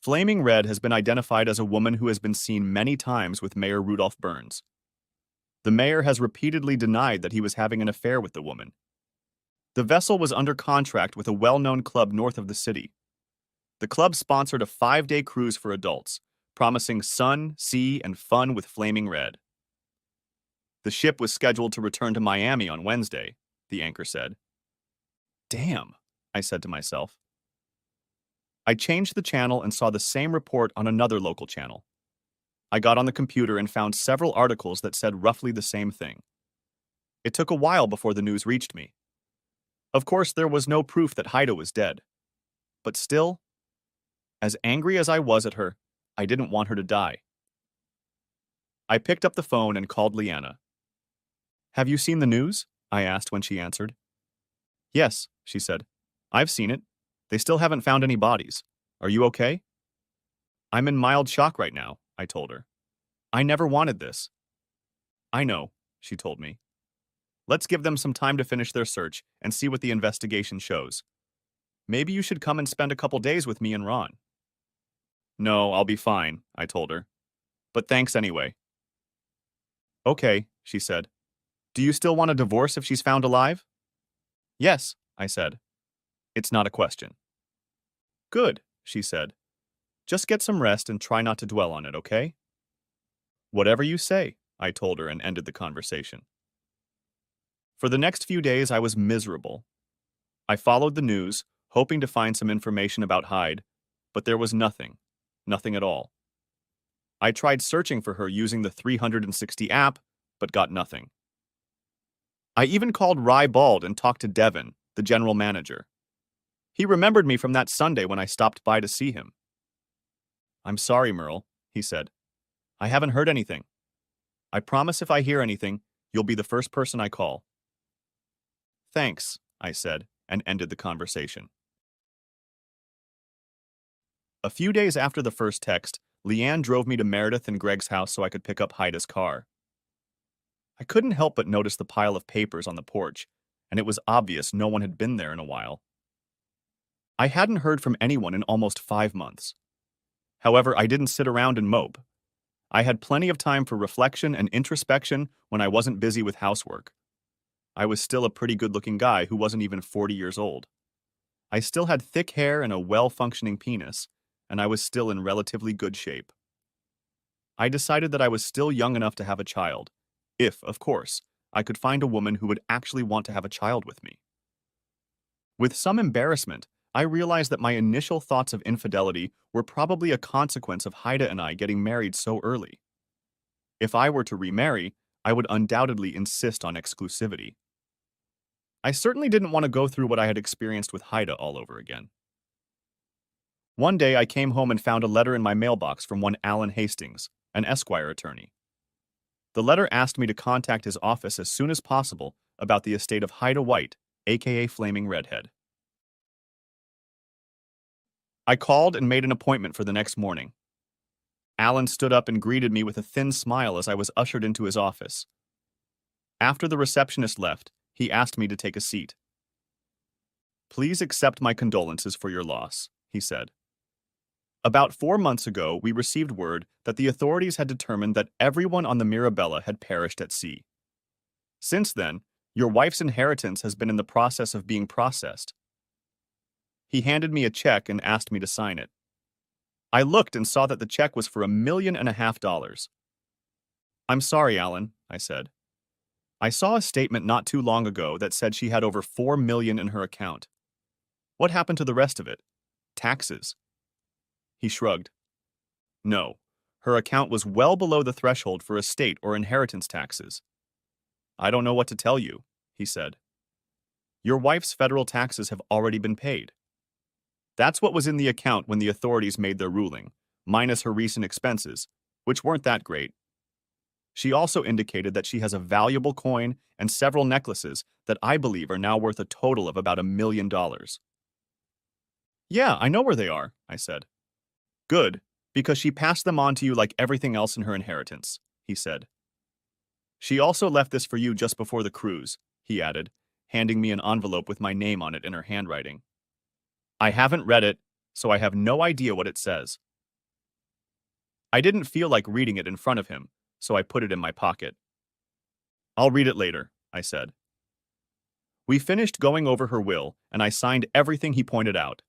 Flaming Red has been identified as a woman who has been seen many times with Mayor Rudolph Burns. The mayor has repeatedly denied that he was having an affair with the woman. The vessel was under contract with a well-known club north of the city. The club sponsored a 5-day cruise for adults, promising sun, sea, and fun with Flaming Red. The ship was scheduled to return to Miami on Wednesday, the anchor said. "Damn," I said to myself. I changed the channel and saw the same report on another local channel. I got on the computer and found several articles that said roughly the same thing. It took a while before the news reached me. Of course, there was no proof that Haida was dead. But still, as angry as I was at her, I didn't want her to die. I picked up the phone and called Leanna. "Have you seen the news?" I asked when she answered. "Yes," she said. "I've seen it. They still haven't found any bodies. Are you okay?" "I'm in mild shock right now," I told her. "I never wanted this." "I know," she told me. "Let's give them some time to finish their search and see what the investigation shows. Maybe you should come and spend a couple days with me and Ron." "No, I'll be fine," I told her. "But thanks anyway." "Okay," she said. "Do you still want a divorce if she's found alive?" "Yes," I said. "It's not a question." "Good," she said. "Just get some rest and try not to dwell on it, okay?" "Whatever you say," I told her and ended the conversation. For the next few days, I was miserable. I followed the news, hoping to find some information about Hyde, but there was nothing at all. I tried searching for her using the 360 app, but got nothing. I even called Rye Bald and talked to Devin, the general manager. He remembered me from that Sunday when I stopped by to see him. "I'm sorry, Merle," he said. "I haven't heard anything. I promise if I hear anything, you'll be the first person I call." "Thanks," I said, and ended the conversation. A few days after the first text, Leanne drove me to Meredith and Greg's house so I could pick up Haida's car. I couldn't help but notice the pile of papers on the porch, and it was obvious no one had been there in a while. I hadn't heard from anyone in almost 5 months. However, I didn't sit around and mope. I had plenty of time for reflection and introspection when I wasn't busy with housework. I was still a pretty good-looking guy who wasn't even 40 years old. I still had thick hair and a well-functioning penis, and I was still in relatively good shape. I decided that I was still young enough to have a child, if, of course, I could find a woman who would actually want to have a child with me. With some embarrassment, I realized that my initial thoughts of infidelity were probably a consequence of Haida and I getting married so early. If I were to remarry, I would undoubtedly insist on exclusivity. I certainly didn't want to go through what I had experienced with Haida all over again. One day I came home and found a letter in my mailbox from one Alan Hastings, an Esquire attorney. The letter asked me to contact his office as soon as possible about the estate of Haida White, aka Flaming Redhead. I called and made an appointment for the next morning. Alan stood up and greeted me with a thin smile as I was ushered into his office. After the receptionist left, he asked me to take a seat. "Please accept my condolences for your loss," he said. "About 4 months ago, we received word that the authorities had determined that everyone on the Mirabella had perished at sea. Since then, your wife's inheritance has been in the process of being processed." He handed me a check and asked me to sign it. I looked and saw that the check was for $1.5 million. "I'm sorry, Alan," I said. "I saw a statement not too long ago that said she had over $4 million in her account. What happened to the rest of it? Taxes?" He shrugged. "No, her account was well below the threshold for estate or inheritance taxes." "I don't know what to tell you," he said. "Your wife's federal taxes have already been paid. That's what was in the account when the authorities made their ruling, minus her recent expenses, which weren't that great. She also indicated that she has a valuable coin and several necklaces that I believe are now worth a total of about $1 million. "Yeah, I know where they are," I said. "Good, because she passed them on to you like everything else in her inheritance," he said. "She also left this for you just before the cruise," he added, handing me an envelope with my name on it in her handwriting. I haven't read it, so I have no idea what it says. I didn't feel like reading it in front of him, so I put it in my pocket. "I'll read it later," I said. We finished going over her will, and I signed everything he pointed out.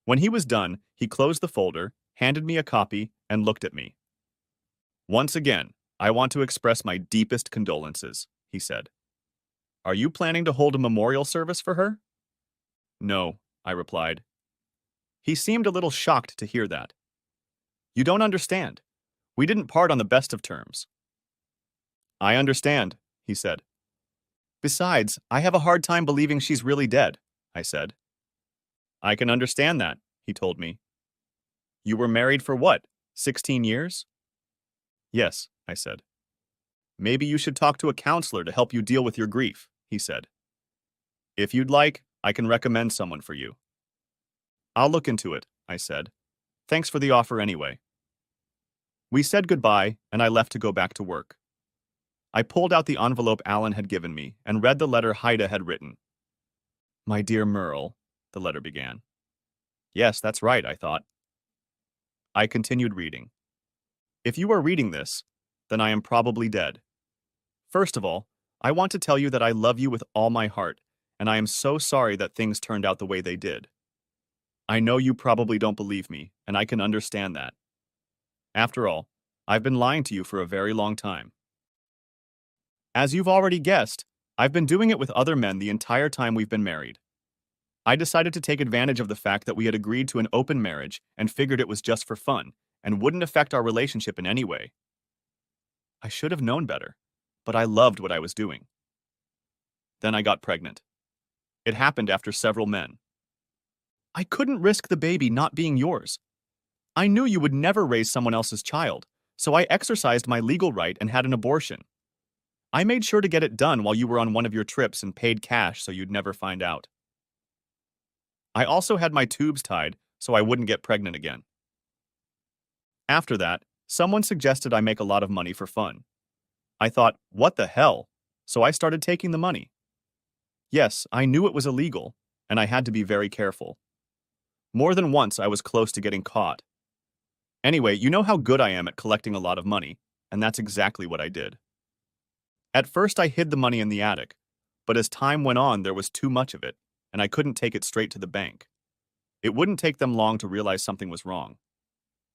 When he was done, he closed the folder, handed me a copy, and looked at me. "Once again, I want to express my deepest condolences," he said. "Are you planning to hold a memorial service for her?" "No," I replied. He seemed a little shocked to hear that. "You don't understand. We didn't part on the best of terms." "I understand," he said. "Besides, I have a hard time believing she's really dead," I said. "I can understand that," he told me. "You were married for what, 16 years?" "Yes," I said. "Maybe you should talk to a counselor to help you deal with your grief," he said. "If you'd like, I can recommend someone for you." "I'll look into it," I said. "Thanks for the offer anyway." We said goodbye, and I left to go back to work. I pulled out the envelope Alan had given me and read the letter Haida had written. "My dear Merle," the letter began. Yes, that's right, I thought. I continued reading. "If you are reading this, then I am probably dead. First of all, I want to tell you that I love you with all my heart, and I am so sorry that things turned out the way they did. I know you probably don't believe me, and I can understand that. After all, I've been lying to you for a very long time. As you've already guessed, I've been doing it with other men the entire time we've been married. I decided to take advantage of the fact that we had agreed to an open marriage and figured it was just for fun and wouldn't affect our relationship in any way. I should have known better, but I loved what I was doing. Then I got pregnant. It happened after several men. I couldn't risk the baby not being yours. I knew you would never raise someone else's child, so I exercised my legal right and had an abortion. I made sure to get it done while you were on one of your trips and paid cash so you'd never find out. I also had my tubes tied so I wouldn't get pregnant again. After that, someone suggested I make a lot of money for fun. I thought, what the hell? So I started taking the money. Yes, I knew it was illegal, and I had to be very careful. More than once I was close to getting caught. Anyway, you know how good I am at collecting a lot of money, and that's exactly what I did. At first I hid the money in the attic, but as time went on there was too much of it, and I couldn't take it straight to the bank. It wouldn't take them long to realize something was wrong,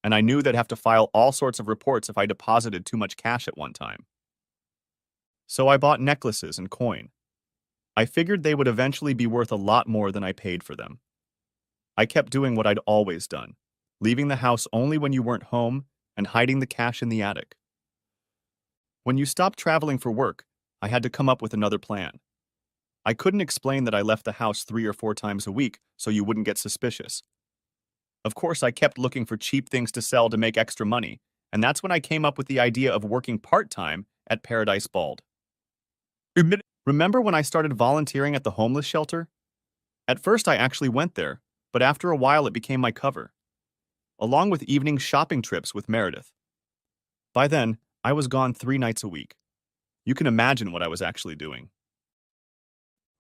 and I knew they'd have to file all sorts of reports if I deposited too much cash at one time. So I bought necklaces and coin. I figured they would eventually be worth a lot more than I paid for them. I kept doing what I'd always done, leaving the house only when you weren't home and hiding the cash in the attic. When you stopped traveling for work, I had to come up with another plan. I couldn't explain that I left the house 3 or 4 times a week so you wouldn't get suspicious. Of course, I kept looking for cheap things to sell to make extra money, and that's when I came up with the idea of working part-time at Paradise Bald. Remember when I started volunteering at the homeless shelter? At first, I actually went there, but after a while it became my cover, along with evening shopping trips with Meredith. By then, I was gone 3 nights a week. You can imagine what I was actually doing.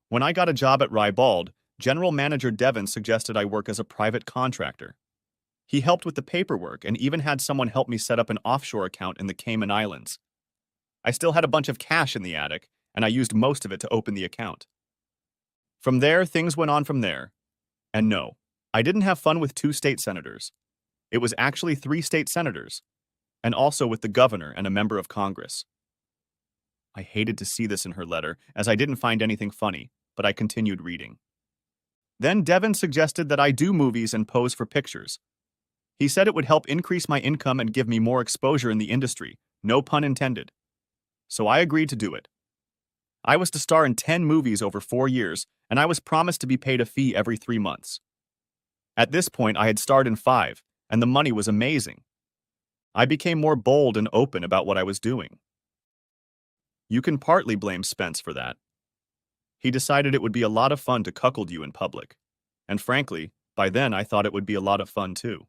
When I got a job at Rybald, General Manager Devon suggested I work as a private contractor. He helped with the paperwork and even had someone help me set up an offshore account in the Cayman Islands. I still had a bunch of cash in the attic, and I used most of it to open the account. From there, things went on from there. And no, I didn't have fun with 2 state senators. It was actually 3 state senators, and also with the governor and a member of Congress. I hated to see this in her letter, as I didn't find anything funny, but I continued reading. Then Devon suggested that I do movies and pose for pictures. He said it would help increase my income and give me more exposure in the industry, no pun intended. So I agreed to do it. I was to star in 10 movies over 4 years, and I was promised to be paid a fee every 3 months. At this point, I had starred in 5, and the money was amazing. I became more bold and open about what I was doing. You can partly blame Spence for that. He decided it would be a lot of fun to cuckold you in public, and frankly, by then I thought it would be a lot of fun too.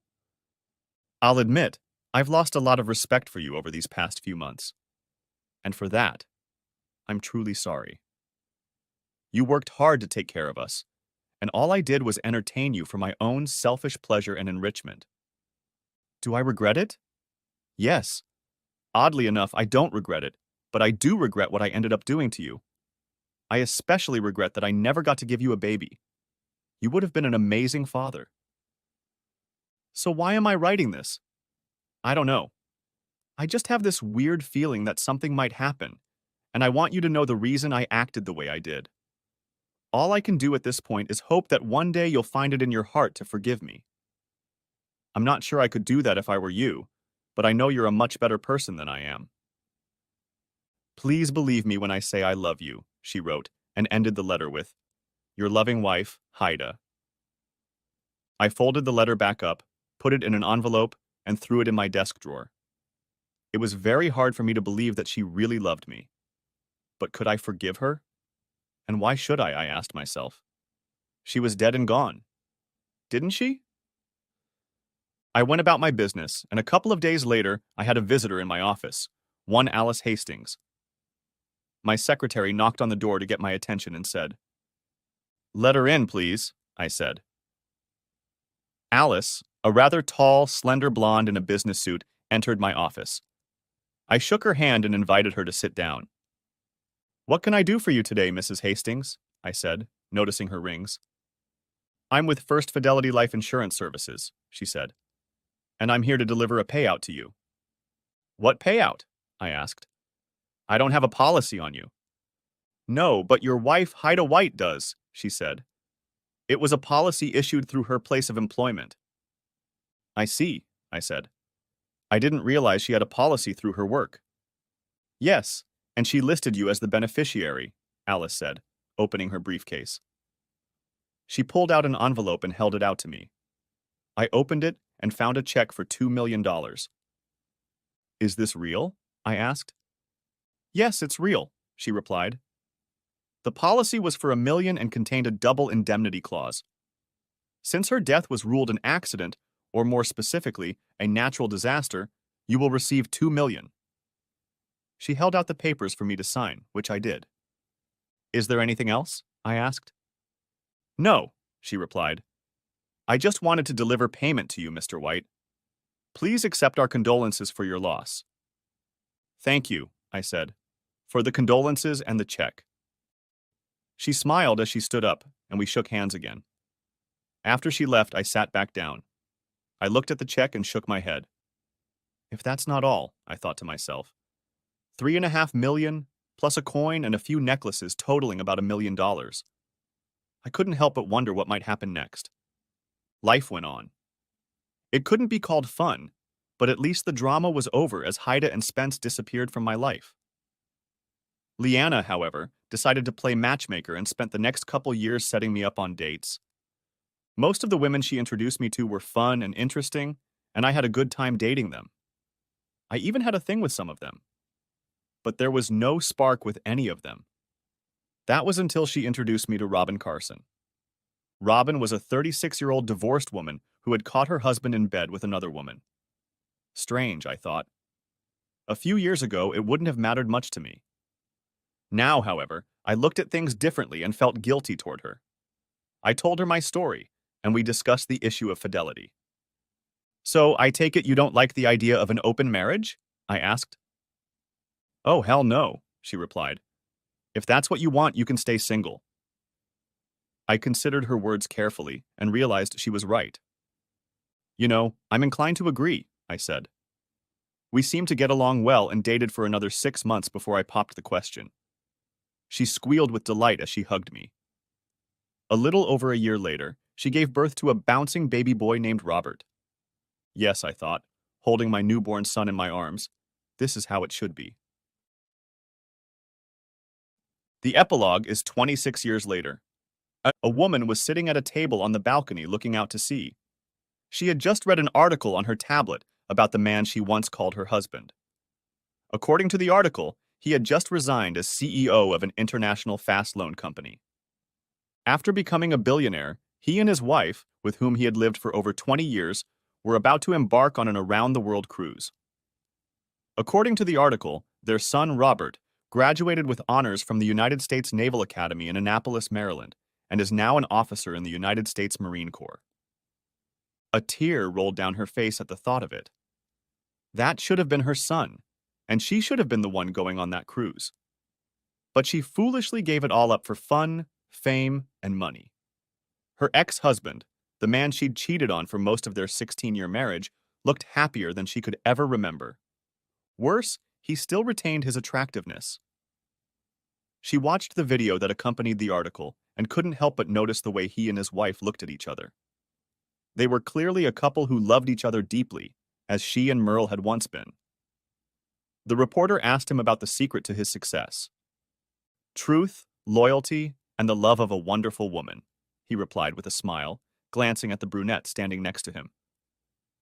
I'll admit, I've lost a lot of respect for you over these past few months. And for that, I'm truly sorry. You worked hard to take care of us, and all I did was entertain you for my own selfish pleasure and enrichment. Do I regret it? Yes. Oddly enough, I don't regret it, but I do regret what I ended up doing to you. I especially regret that I never got to give you a baby. You would have been an amazing father. So why am I writing this? I don't know. I just have this weird feeling that something might happen, and I want you to know the reason I acted the way I did. All I can do at this point is hope that one day you'll find it in your heart to forgive me. I'm not sure I could do that if I were you, but I know you're a much better person than I am. Please believe me when I say I love you, she wrote, and ended the letter with, Your loving wife, Haida. I folded the letter back up, put it in an envelope, and threw it in my desk drawer. It was very hard for me to believe that she really loved me. But could I forgive her? And why should I asked myself. She was dead and gone. Didn't she? I went about my business, and a couple of days later, I had a visitor in my office, one Alice Hastings. My secretary knocked on the door to get my attention and said, Let her in, please, I said. Alice, a rather tall, slender blonde in a business suit, entered my office. I shook her hand and invited her to sit down. What can I do for you today, Mrs. Hastings? I said, noticing her rings. I'm with First Fidelity Life Insurance Services, she said, and I'm here to deliver a payout to you. What payout? I asked. I don't have a policy on you. No, but your wife, Haida White, does, she said. It was a policy issued through her place of employment. I see, I said. I didn't realize she had a policy through her work. Yes, and she listed you as the beneficiary, Alice said, opening her briefcase. She pulled out an envelope and held it out to me. I opened it and found a check for $2 million. Is this real? I asked. Yes, it's real, she replied. The policy was for $1 million and contained a double indemnity clause. Since her death was ruled an accident, or more specifically, a natural disaster, you will receive $2 million. She held out the papers for me to sign, which I did. Is there anything else? I asked. No, she replied. I just wanted to deliver payment to you, Mr. White. Please accept our condolences for your loss. Thank you, I said, for the condolences and the check. She smiled as she stood up, and we shook hands again. After she left, I sat back down. I looked at the check and shook my head. If that's not all, I thought to myself. 3.5 million, plus a coin and a few necklaces totaling about $1 million. I couldn't help but wonder what might happen next. Life went on. It couldn't be called fun, but at least the drama was over as Haida and Spence disappeared from my life. Leanna, however, decided to play matchmaker and spent the next couple years setting me up on dates. Most of the women she introduced me to were fun and interesting, and I had a good time dating them. I even had a thing with some of them. But there was no spark with any of them. That was until she introduced me to Robin Carson. Robin was a 36-year-old divorced woman who had caught her husband in bed with another woman. Strange, I thought. A few years ago, it wouldn't have mattered much to me. Now, however, I looked at things differently and felt guilty toward her. I told her my story, and we discussed the issue of fidelity. So, I take it you don't like the idea of an open marriage? I asked. Oh, hell no, she replied. If that's what you want, you can stay single. I considered her words carefully and realized she was right. You know, I'm inclined to agree, I said. We seemed to get along well and dated for another 6 months before I popped the question. She squealed with delight as she hugged me. A little over a year later, she gave birth to a bouncing baby boy named Robert. Yes, I thought, holding my newborn son in my arms, this is how it should be. The epilogue is 26 years later. A woman was sitting at a table on the balcony looking out to sea. She had just read an article on her tablet about the man she once called her husband. According to the article, he had just resigned as CEO of an international fast loan company. After becoming a billionaire, he and his wife, with whom he had lived for over 20 years, were about to embark on an around-the-world cruise. According to the article, their son Robert graduated with honors from the United States Naval Academy in Annapolis, Maryland, and is now an officer in the United States Marine Corps. A tear rolled down her face at the thought of it. That should have been her son, and she should have been the one going on that cruise. But she foolishly gave it all up for fun, fame, and money. Her ex-husband, the man she'd cheated on for most of their 16-year marriage, looked happier than she could ever remember. Worse, he still retained his attractiveness. She watched the video that accompanied the article and couldn't help but notice the way he and his wife looked at each other. They were clearly a couple who loved each other deeply, as she and Merle had once been. The reporter asked him about the secret to his success. Truth, loyalty, and the love of a wonderful woman, he replied with a smile, glancing at the brunette standing next to him.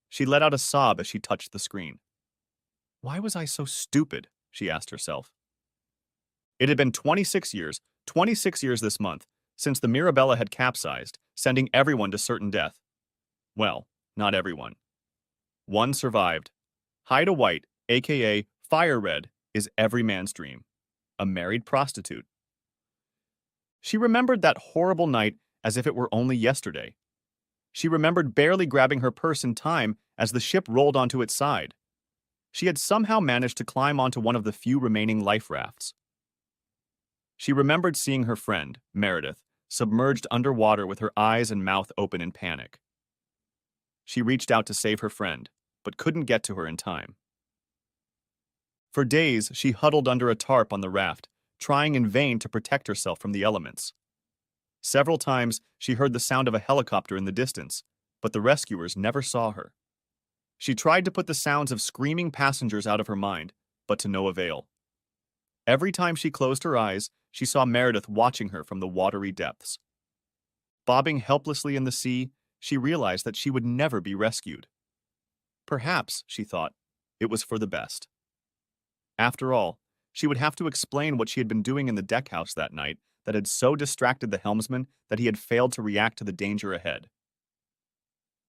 She let out a sob as she touched the screen. Why was I so stupid? She asked herself. It had been 26 years this month, since the Mirabella had capsized, sending everyone to certain death. Well, not everyone. One survived. Haida White, a.k.a. Fire Red, is every man's dream. A married prostitute. She remembered that horrible night as if it were only yesterday. She remembered barely grabbing her purse in time as the ship rolled onto its side. She had somehow managed to climb onto one of the few remaining life rafts. She remembered seeing her friend, Meredith, submerged underwater with her eyes and mouth open in panic. She reached out to save her friend, but couldn't get to her in time. For days, she huddled under a tarp on the raft, trying in vain to protect herself from the elements. Several times, she heard the sound of a helicopter in the distance, but the rescuers never saw her. She tried to put the sounds of screaming passengers out of her mind, but to no avail. Every time she closed her eyes, she saw Meredith watching her from the watery depths. Bobbing helplessly in the sea, she realized that she would never be rescued. Perhaps, she thought, it was for the best. After all, she would have to explain what she had been doing in the deckhouse that night that had so distracted the helmsman that he had failed to react to the danger ahead.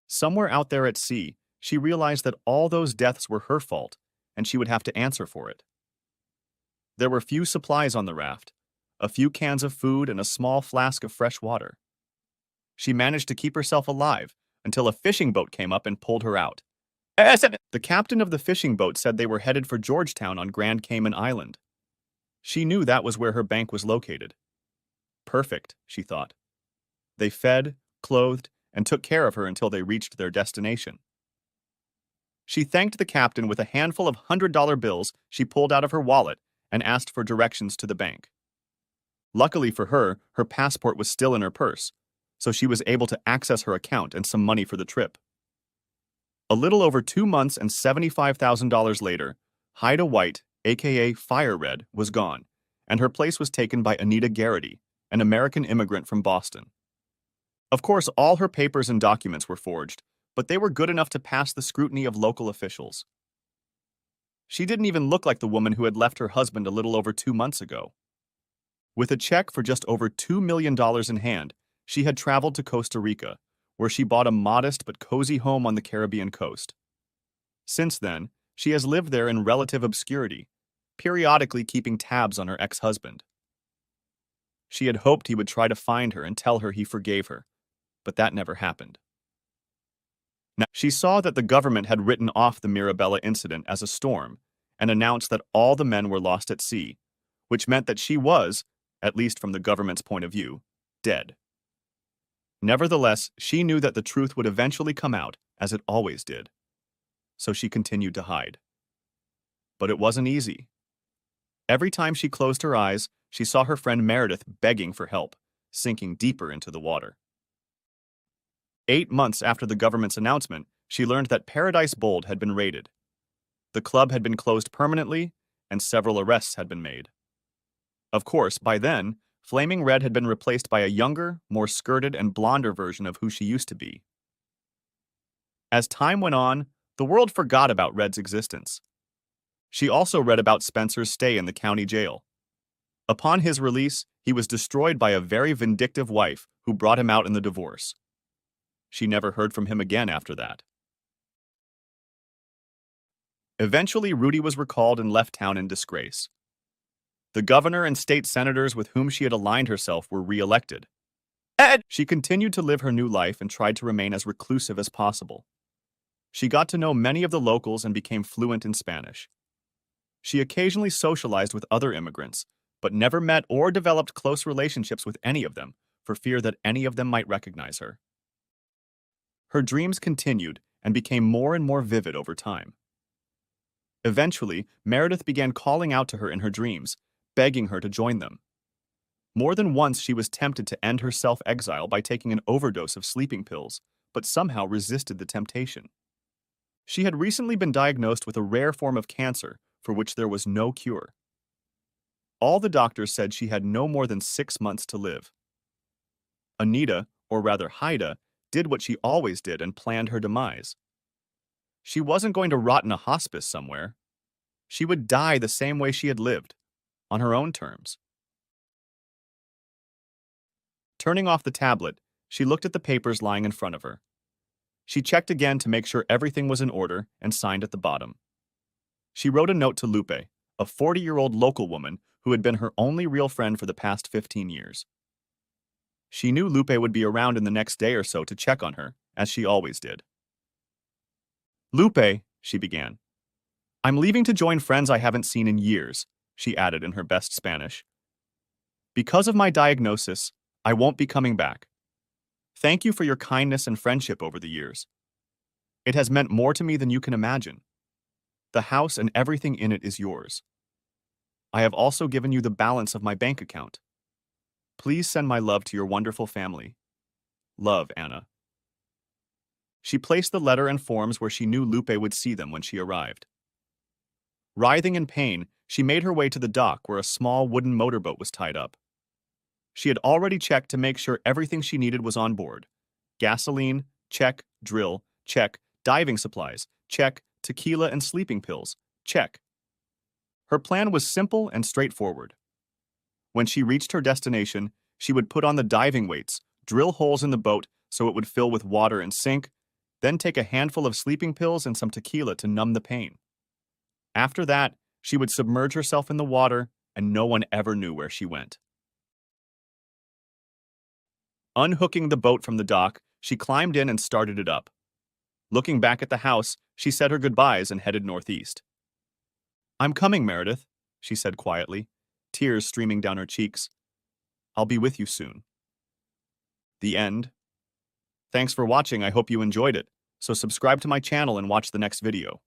Somewhere out there at sea, she realized that all those deaths were her fault, and she would have to answer for it. There were few supplies on the raft, a few cans of food and a small flask of fresh water. She managed to keep herself alive until a fishing boat came up and pulled her out. The captain of the fishing boat said they were headed for Georgetown on Grand Cayman Island. She knew that was where her bank was located. Perfect, she thought. They fed, clothed, and took care of her until they reached their destination. She thanked the captain with a handful of $100 bills she pulled out of her wallet and asked for directions to the bank. Luckily for her, her passport was still in her purse, so she was able to access her account and some money for the trip. A little over 2 months and $75,000 later, Haida White, aka Fire Red, was gone, and her place was taken by Anita Garrity, an American immigrant from Boston. Of course, all her papers and documents were forged, but they were good enough to pass the scrutiny of local officials. She didn't even look like the woman who had left her husband a little over 2 months ago. With a check for just over $2 million in hand, she had traveled to Costa Rica, where she bought a modest but cozy home on the Caribbean coast. Since then, she has lived there in relative obscurity, periodically keeping tabs on her ex-husband. She had hoped he would try to find her and tell her he forgave her, but that never happened. Now, she saw that the government had written off the Mirabella incident as a storm and announced that all the men were lost at sea, which meant that she was, at least from the government's point of view, dead. Nevertheless, she knew that the truth would eventually come out, as it always did. So she continued to hide. But it wasn't easy. Every time she closed her eyes, she saw her friend Meredith begging for help, sinking deeper into the water. 8 months after the government's announcement, she learned that Paradise Bold had been raided. The club had been closed permanently, and several arrests had been made. Of course, by then, Flaming Red had been replaced by a younger, more skirted and blonder version of who she used to be. As time went on, the world forgot about Red's existence. She also read about Spencer's stay in the county jail. Upon his release, he was destroyed by a very vindictive wife who brought him out in the divorce. She never heard from him again after that. Eventually, Rudy was recalled and left town in disgrace. The governor and state senators with whom she had aligned herself were re-elected. She continued to live her new life and tried to remain as reclusive as possible. She got to know many of the locals and became fluent in Spanish. She occasionally socialized with other immigrants, but never met or developed close relationships with any of them for fear that any of them might recognize her. Her dreams continued and became more and more vivid over time. Eventually, Meredith began calling out to her in her dreams, begging her to join them. More than once, she was tempted to end her self-exile by taking an overdose of sleeping pills, but somehow resisted the temptation. She had recently been diagnosed with a rare form of cancer for which there was no cure. All the doctors said she had no more than 6 months to live. Anita, or rather Haida, did what she always did and planned her demise. She wasn't going to rot in a hospice somewhere. She would die the same way she had lived, on her own terms. Turning off the tablet, she looked at the papers lying in front of her. She checked again to make sure everything was in order and signed at the bottom. She wrote a note to Lupe, a 40-year-old local woman who had been her only real friend for the past 15 years. She knew Lupe would be around in the next day or so to check on her, as she always did. "Lupe," she began. "I'm leaving to join friends I haven't seen in years," she added in her best Spanish. "Because of my diagnosis, I won't be coming back. Thank you for your kindness and friendship over the years. It has meant more to me than you can imagine. The house and everything in it is yours. I have also given you the balance of my bank account. Please send my love to your wonderful family. Love, Anna." She placed the letter and forms where she knew Lupe would see them when she arrived. Writhing in pain, she made her way to the dock where a small wooden motorboat was tied up. She had already checked to make sure everything she needed was on board. Gasoline, check. Drill, check. Diving supplies, check. Tequila and sleeping pills, check. Her plan was simple and straightforward. When she reached her destination, she would put on the diving weights, drill holes in the boat so it would fill with water and sink, then take a handful of sleeping pills and some tequila to numb the pain. After that, she would submerge herself in the water, and no one ever knew where she went. Unhooking the boat from the dock, she climbed in and started it up. Looking back at the house, she said her goodbyes and headed northeast. "I'm coming, Meredith," she said quietly, tears streaming down her cheeks. I'll be with you soon. The end. Thanks for watching. I hope you enjoyed it. So subscribe to my channel and watch the next video.